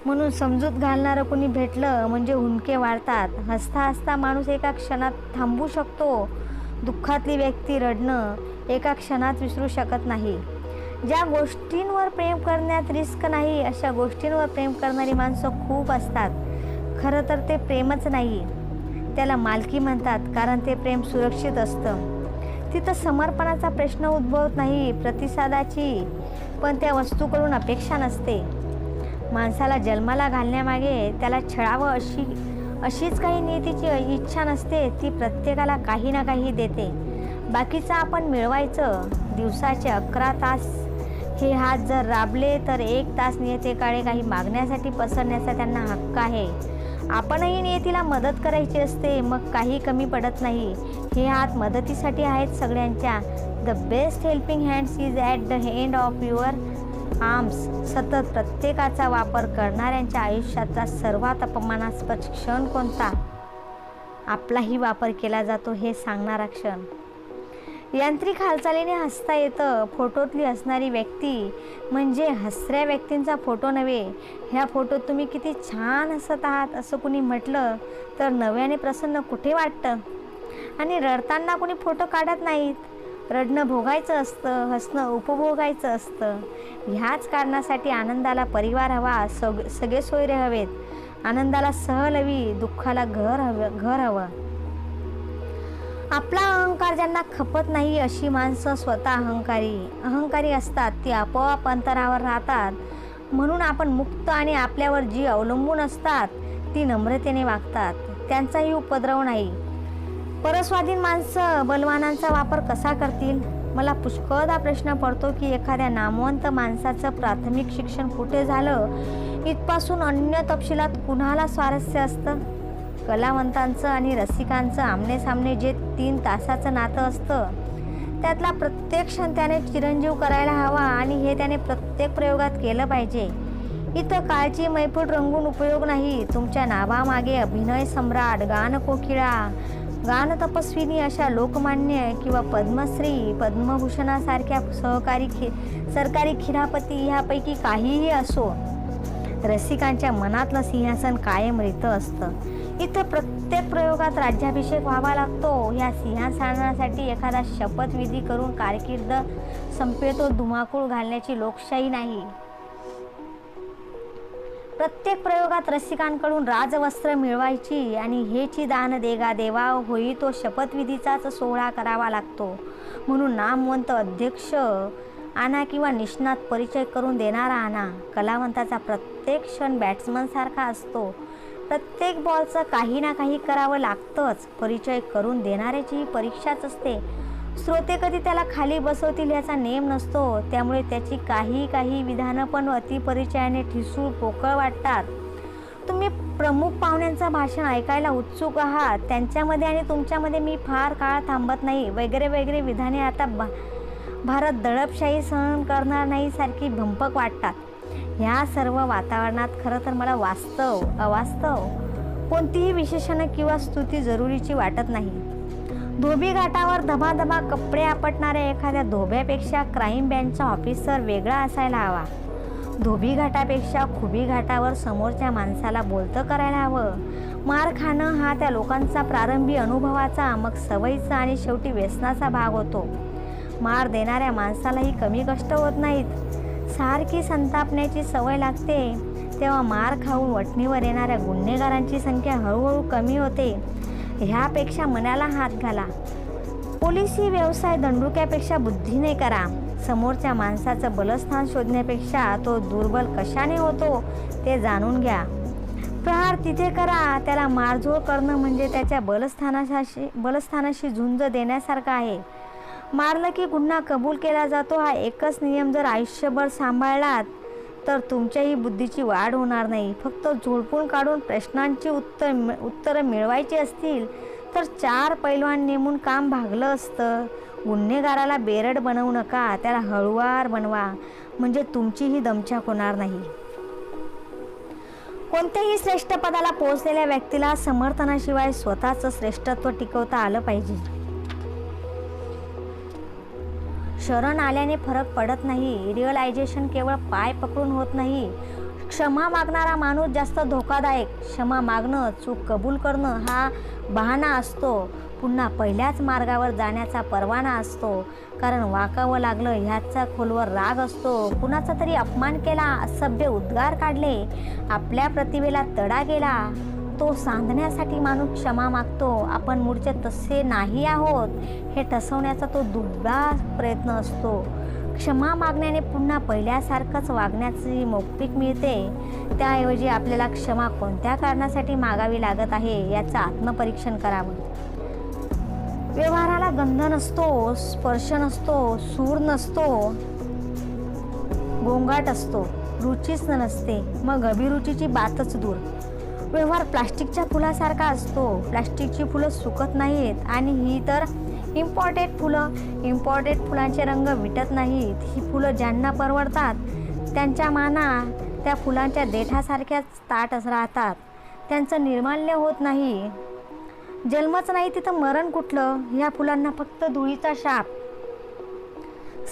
म्हणून समजूत घालणारं कुणी भेटलं म्हणजे हुंदके वाढतात. हसता हसता माणूस एका क्षणात थांबू शकतो. दुःखातली व्यक्ती रडणं एका क्षणात विसरू शकत नाही. ज्या गोष्टींवर प्रेम करण्यात रिस्क नाही अशा गोष्टींवर प्रेम करणारी माणसं खूप असतात. खरं तर ते प्रेमच नाही, त्याला मालकी म्हणतात, कारण ते प्रेम सुरक्षित असतं. तिथं समर्पणाचा प्रश्न उद्भवत नाही, प्रतिसादाची पण त्या वस्तूकडून अपेक्षा नसते. माणसाला जन्माला घालण्यामागे त्याला छळावं अशीच काही नियतीची इच्छा नसते. ती प्रत्येकाला काही ना काही देते. बाकीचं आपण मिळवायचं. दिवसाचे 11 तास हे हात जर राबले तर 1 तास नियतीकडे काही मागण्यासाठी पसरण्याचा त्यांना हक्क आहे. आपणही नियतीला मदत करायची असते, मग काही कमी पडत नाही. हे हात मदतीसाठी आहेत सगळ्यांच्या. The best helping hands is at the end of your arms. सतत प्रत्येकाचा वापर करणाऱ्यांच्या आयुष्यातला सर्वात अपमानास्पद क्षण कोणता? आपलाही वापर केला जातो हे सांगणारा क्षण. यांत्रिक हालचालीने हसता येतं. फोटोतली हसणारी व्यक्ती म्हणजे हसऱ्या व्यक्तींचा फोटो नव्हे. ह्या फोटोत तुम्ही किती छान हसत आहात असं कुणी म्हटलं तर नव्याने प्रसन्न कुठे वाटतं. आणि रडताना कुणी फोटो काढत नाहीत. रडणं भोगायचं असतं, हसणं उपभोगायचं असतं. ह्याच कारणासाठी आनंदाला परिवार हवा, सगळे सोयरे हवेत. आनंदाला सहल हवी, दुःखाला घर हवं. आपला अहंकार ज्यांना खपत नाही अशी माणसं स्वतः अहंकारी असतात. ती आपोआप अंतरावर राहतात. म्हणून आपण मुक्त आणि आपल्यावर जी अवलंबून असतात ती नम्रतेने वागतात. त्यांचाही उपद्रव नाही. परस्वाधीन माणसं बलवानांचा वापर कसा करतील? मला पुष्कळदा प्रश्न पडतो की एखाद्या नामवंत माणसाचं प्राथमिक शिक्षण कुठे झालं इथपासून अन्य तपशिलात कुणाला स्वारस्य असतं? कलावंतांचं आणि रसिकांचं आमनेसामने जे 3 तासाचं नातं असतं त्यातला प्रत्येक क्षण त्याने चिरंजीव करायला हवा आणि हे त्याने प्रत्येक प्रयोगात केलं पाहिजे. इथं काळची मैफूट रंगून उपयोग नाही. तुमच्या नावामागे अभिनय सम्राट, गान कोकिळा, गान तपस्विनी अशा लोकमान्य किंवा पद्मश्री पद्मभूषणासारख्या सरकारी खिरापती ह्यापैकी काहीही असो, रसिकांच्या मनातलं सिंहासन कायम रितं असतं. इथं प्रत्येक प्रयोगात राज्याभिषेक व्हावा लागतो. या सिंहासनासाठी एखादा शपथविधी करून कारकीर्द संपेतो धुमाकूळ घालण्याची लोकशाही नाही. प्रत्येक प्रयोगात रसिकांकडून राजवस्त्र मिळवायची आणि हेची दान देवा होई तो शपथविधीचाच सोहळा करावा लागतो. म्हणून नामवंत अध्यक्ष आणा किंवा निष्णात परिचय करून देणारा आणा. कलावंताचा प्रत्येक क्षण बॅट्समनसारखा असतो. प्रत्येक बॉलचं काही ना काही करावं लागतंच. परिचय करून देणाऱ्याची ही परीक्षाच असते. श्रोते कधी त्याला खाली बसवतील याचा नेम नसतो. त्यामुळे त्याची काही विधानं पण अतिपरिचयाने ठिसूळ पोकळ वाटतात. तुम्ही प्रमुख पाहुण्यांचं भाषण ऐकायला उत्सुक आहात. त्यांच्यामध्ये आणि तुमच्यामध्ये मी फार काळ थांबत नाही वगैरे विधाने आता भारत दडपशाही सहन करणार नाही सारखी भंपक वाटतात. ह्या सर्व वातावरणात खरं तर मला वास्तव अवास्तव कोणतीही विशेषणं किंवा स्तुती जरुरीची वाटत नाही. धोबी घाटावर धबाधबा कपडे आपटणाऱ्या एखाद्या धोब्यापेक्षा क्राईम ब्रँचचा ऑफिसर वेगळा असायला हवा. धोबी घाटापेक्षा खुबी घाटावर समोरच्या माणसाला बोलतं करायला हवं. मार खाणं हा त्या लोकांचा प्रारंभी अनुभवाचा, मग सवयीचा आणि शेवटी व्यसनाचा भाग होतो. मार देणाऱ्या माणसालाही कमी कष्ट होत नाहीत. सारखी संतापण्याची सवय लागते तेव्हा मार खाऊन वठणीवर येणाऱ्या गुन्हेगारांची संख्या हळूहळू कमी होते. ह्यापेक्षा मनाला हात घाला. पोलिसी व्यवसाय दंडुक्यापेक्षा बुद्धीने करा. समोरच्या माणसाचं बलस्थान शोधण्यापेक्षा तो दुर्बल कशाने होतो ते जाणून घ्या. प्रहार तिथे करा. त्याला मारझोड करणं म्हणजे त्याच्या बलस्थानाशी झुंज देण्यासारखं आहे. मारलं की गुन्हा कबूल केला जातो हा एकच नियम जर आयुष्यभर सांभाळलात तर तुमच्याही बुद्धीची वाढ होणार नाही. फक्त झोडपून काढून प्रश्नांची उत्तरं मिळवायची असतील तर 4 पैलवान नेमून काम भागलं असतं. गुन्हेगाराला बेरड बनवू नका, त्याला हळुवार बनवा, म्हणजे तुमचीही दमछाक होणार नाही. कोणत्याही श्रेष्ठ पदाला पोहोचलेल्या व्यक्तीला समर्थनाशिवाय स्वतःचं श्रेष्ठत्व टिकवता आलं पाहिजे. शरण आल्याने फरक पडत नाही. रिअलायझेशन केवळ पाय पकडून होत नाही. क्षमा मागणारा माणूस जास्त धोकादायक. क्षमा मागणं, चूक कबूल करणं हा बहाणा असतो. पुन्हा पहिल्याच मार्गावर जाण्याचा परवाना असतो. कारण वाकावं लागलं ह्याचा खोलवर राग असतो. कुणाचा तरी अपमान केला, असभ्य उद्गार काढले, आपल्या प्रतिभेला तडा गेला, तो सांधण्यासाठी माणूस क्षमा मागतो. आपण मूळचे तसे नाही आहोत हे ठसवण्याचा तो दुबळा प्रयत्न असतो. क्षमा मागण्याने पुन्हा पहिल्यासारखंच वागण्याची मोकळीक मिळते. त्याऐवजी आपल्याला क्षमा कोणत्या कारणासाठी मागावी लागत आहे याचं आत्मपरीक्षण करावं. व्यवहाराला गंध नसतो, स्पर्श नसतो, सूर नसतो, गोंगाट असतो, रुचीच नसते, मग अभिरुचीची बातच दूर. व्यवहार प्लास्टिकच्या फुलासारखा असतो. प्लास्टिकची फुलं सुकत नाहीत आणि ही तर इम्पॉर्टेड फुलांचे रंग विटत नाहीत. ही फुलं ज्यांना परवडतात त्यांच्या माना त्या फुलांच्या देठासारख्याच ताटच राहतात. त्यांचं निर्माल्य होत नाही. जन्मच नाही तिथं मरण कुठलं? ह्या फुलांना फक्त धुळीचा शाप.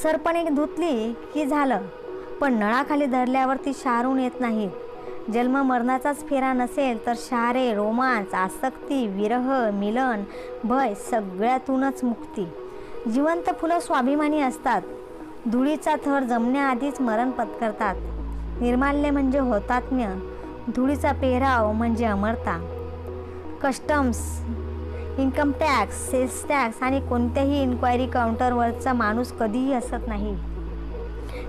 सरपणे धुतली की झालं, पण नळाखाली धरल्यावर ती शारून येत नाहीत. जन्म मरणाचाच फेरा नसेल तर शहारे, रोमांच, आसक्ती, विरह, मिलन, भय सगळ्यातूनच मुक्ती. जिवंत फुलं स्वाभिमानी असतात. धुळीचा थर जमण्याआधीच मरण पत्करतात. निर्माल्य म्हणजे होतात्म्य, धुळीचा पेहराव म्हणजे अमरता. Customs income tax, sales tax आणि कोणत्याही इन्क्वायरी काउंटरवरचा माणूस कधीही हसत नाही.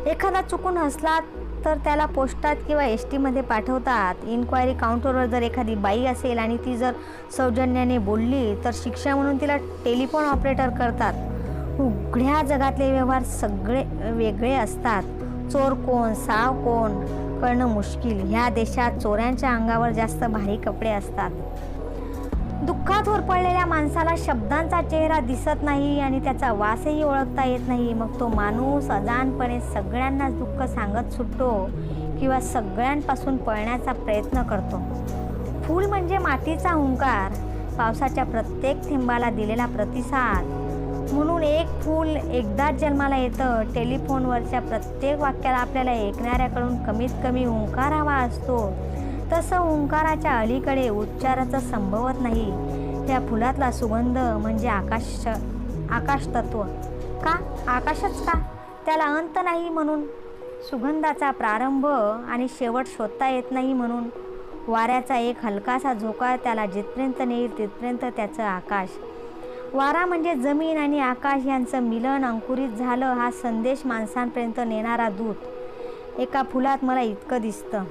एखादा चुकून हसला तर त्याला पोस्टात किंवा एस टीमध्ये पाठवतात. इन्क्वायरी काउंटरवर जर एखादी बाई असेल आणि ती जर सौजन्याने बोलली तर शिक्षा म्हणून तिला टेलिफोन ऑपरेटर करतात. उघड्या जगातले व्यवहार सगळे वेगळे असतात. चोर कोण, साव कोण कळणं मुश्किल. ह्या देशात चोरांच्या अंगावर जास्त भारी कपडे असतात. दुःखात होरपळलेल्या माणसाला शब्दांचा चेहरा दिसत नाही आणि त्याचा वासही ओळखता येत नाही. मग तो माणूस अजाणपणे सगळ्यांनाच दुःख सांगत सुटतो किंवा सगळ्यांपासून पळण्याचा प्रयत्न करतो. फूल म्हणजे मातीचा हुंकार, पावसाच्या प्रत्येक थेंबाला दिलेला प्रतिसाद. म्हणून एक फूल एकदाच जन्माला येतं. टेलिफोनवरच्या प्रत्येक वाक्याला आपल्याला ऐकणाऱ्याकडून कमीत कमी हुंकार हवा असतो. तसं हुंकाराच्या अलीकडे उच्चाराचं संभवत नाही. त्या फुलातला सुगंध म्हणजे आकाश तत्व. का आकाशच का? त्याला अंत नाही म्हणून. सुगंधाचा प्रारंभ आणि शेवट शोधता येत नाही म्हणून. वाऱ्याचा एक हलकासा झोका त्याला जिथपर्यंत नेईल तिथपर्यंत त्याचं आकाश. वारा म्हणजे जमीन आणि आकाश यांचं मिलन अंकुरित झालं हा संदेश माणसांपर्यंत नेणारा दूत. एका फुलात मला इतकं दिसतं.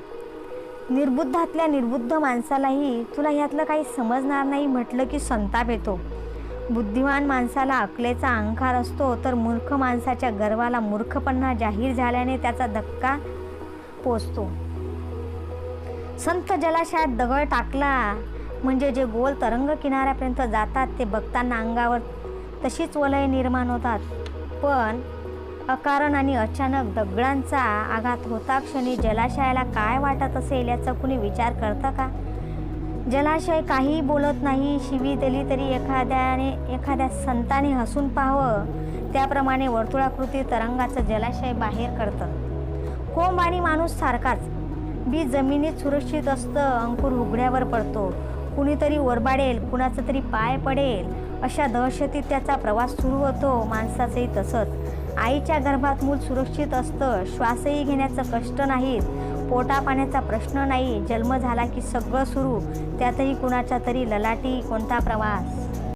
निर्बुद्धातल्या निर्बुद्ध माणसालाही तुला ह्यातलं काही समजणार नाही म्हटलं की संताप येतो. बुद्धिमान माणसाला अकलेचा अहंकार असतो तर मूर्ख माणसाच्या गर्वाला मूर्खपणा जाहीर झाल्याने त्याचा धक्का पोचतो. संत जलाशयात दगड टाकला म्हणजे जे गोल तरंग किनाऱ्यापर्यंत जातात ते बघताना अंगावर तशीच वलय निर्माण होतात. पण अकारण आणि अचानक दगडांचा आघात होता क्षणी जलाशयाला काय वाटत असेल याचा कुणी विचार करतं का? जलाशय काहीही बोलत नाही. शिवी दिली तरी एखाद्या संताने हसून पाहावं. त्याप्रमाणे वर्तुळाकृती तरंगाचं जलाशय बाहेर करतं. कोंब आणि माणूस सारखाच. बी जमिनीत सुरक्षित असतं, अंकुर उघड्यावर पडतो. कुणीतरी ओरबाडेल, कुणाचा तरी पाय पडेल अशा दहशतीत त्याचा प्रवास सुरू होतो. माणसाचंही तसंच. आईच्या गर्भात मूल सुरक्षित असतं. श्वासही घेण्याचं कष्ट नाहीत, पोटा पाण्याचा प्रश्न नाही. जन्म झाला की सगळं सुरू. त्यातही कुणाच्या तरी ललाटी कोणता प्रवास.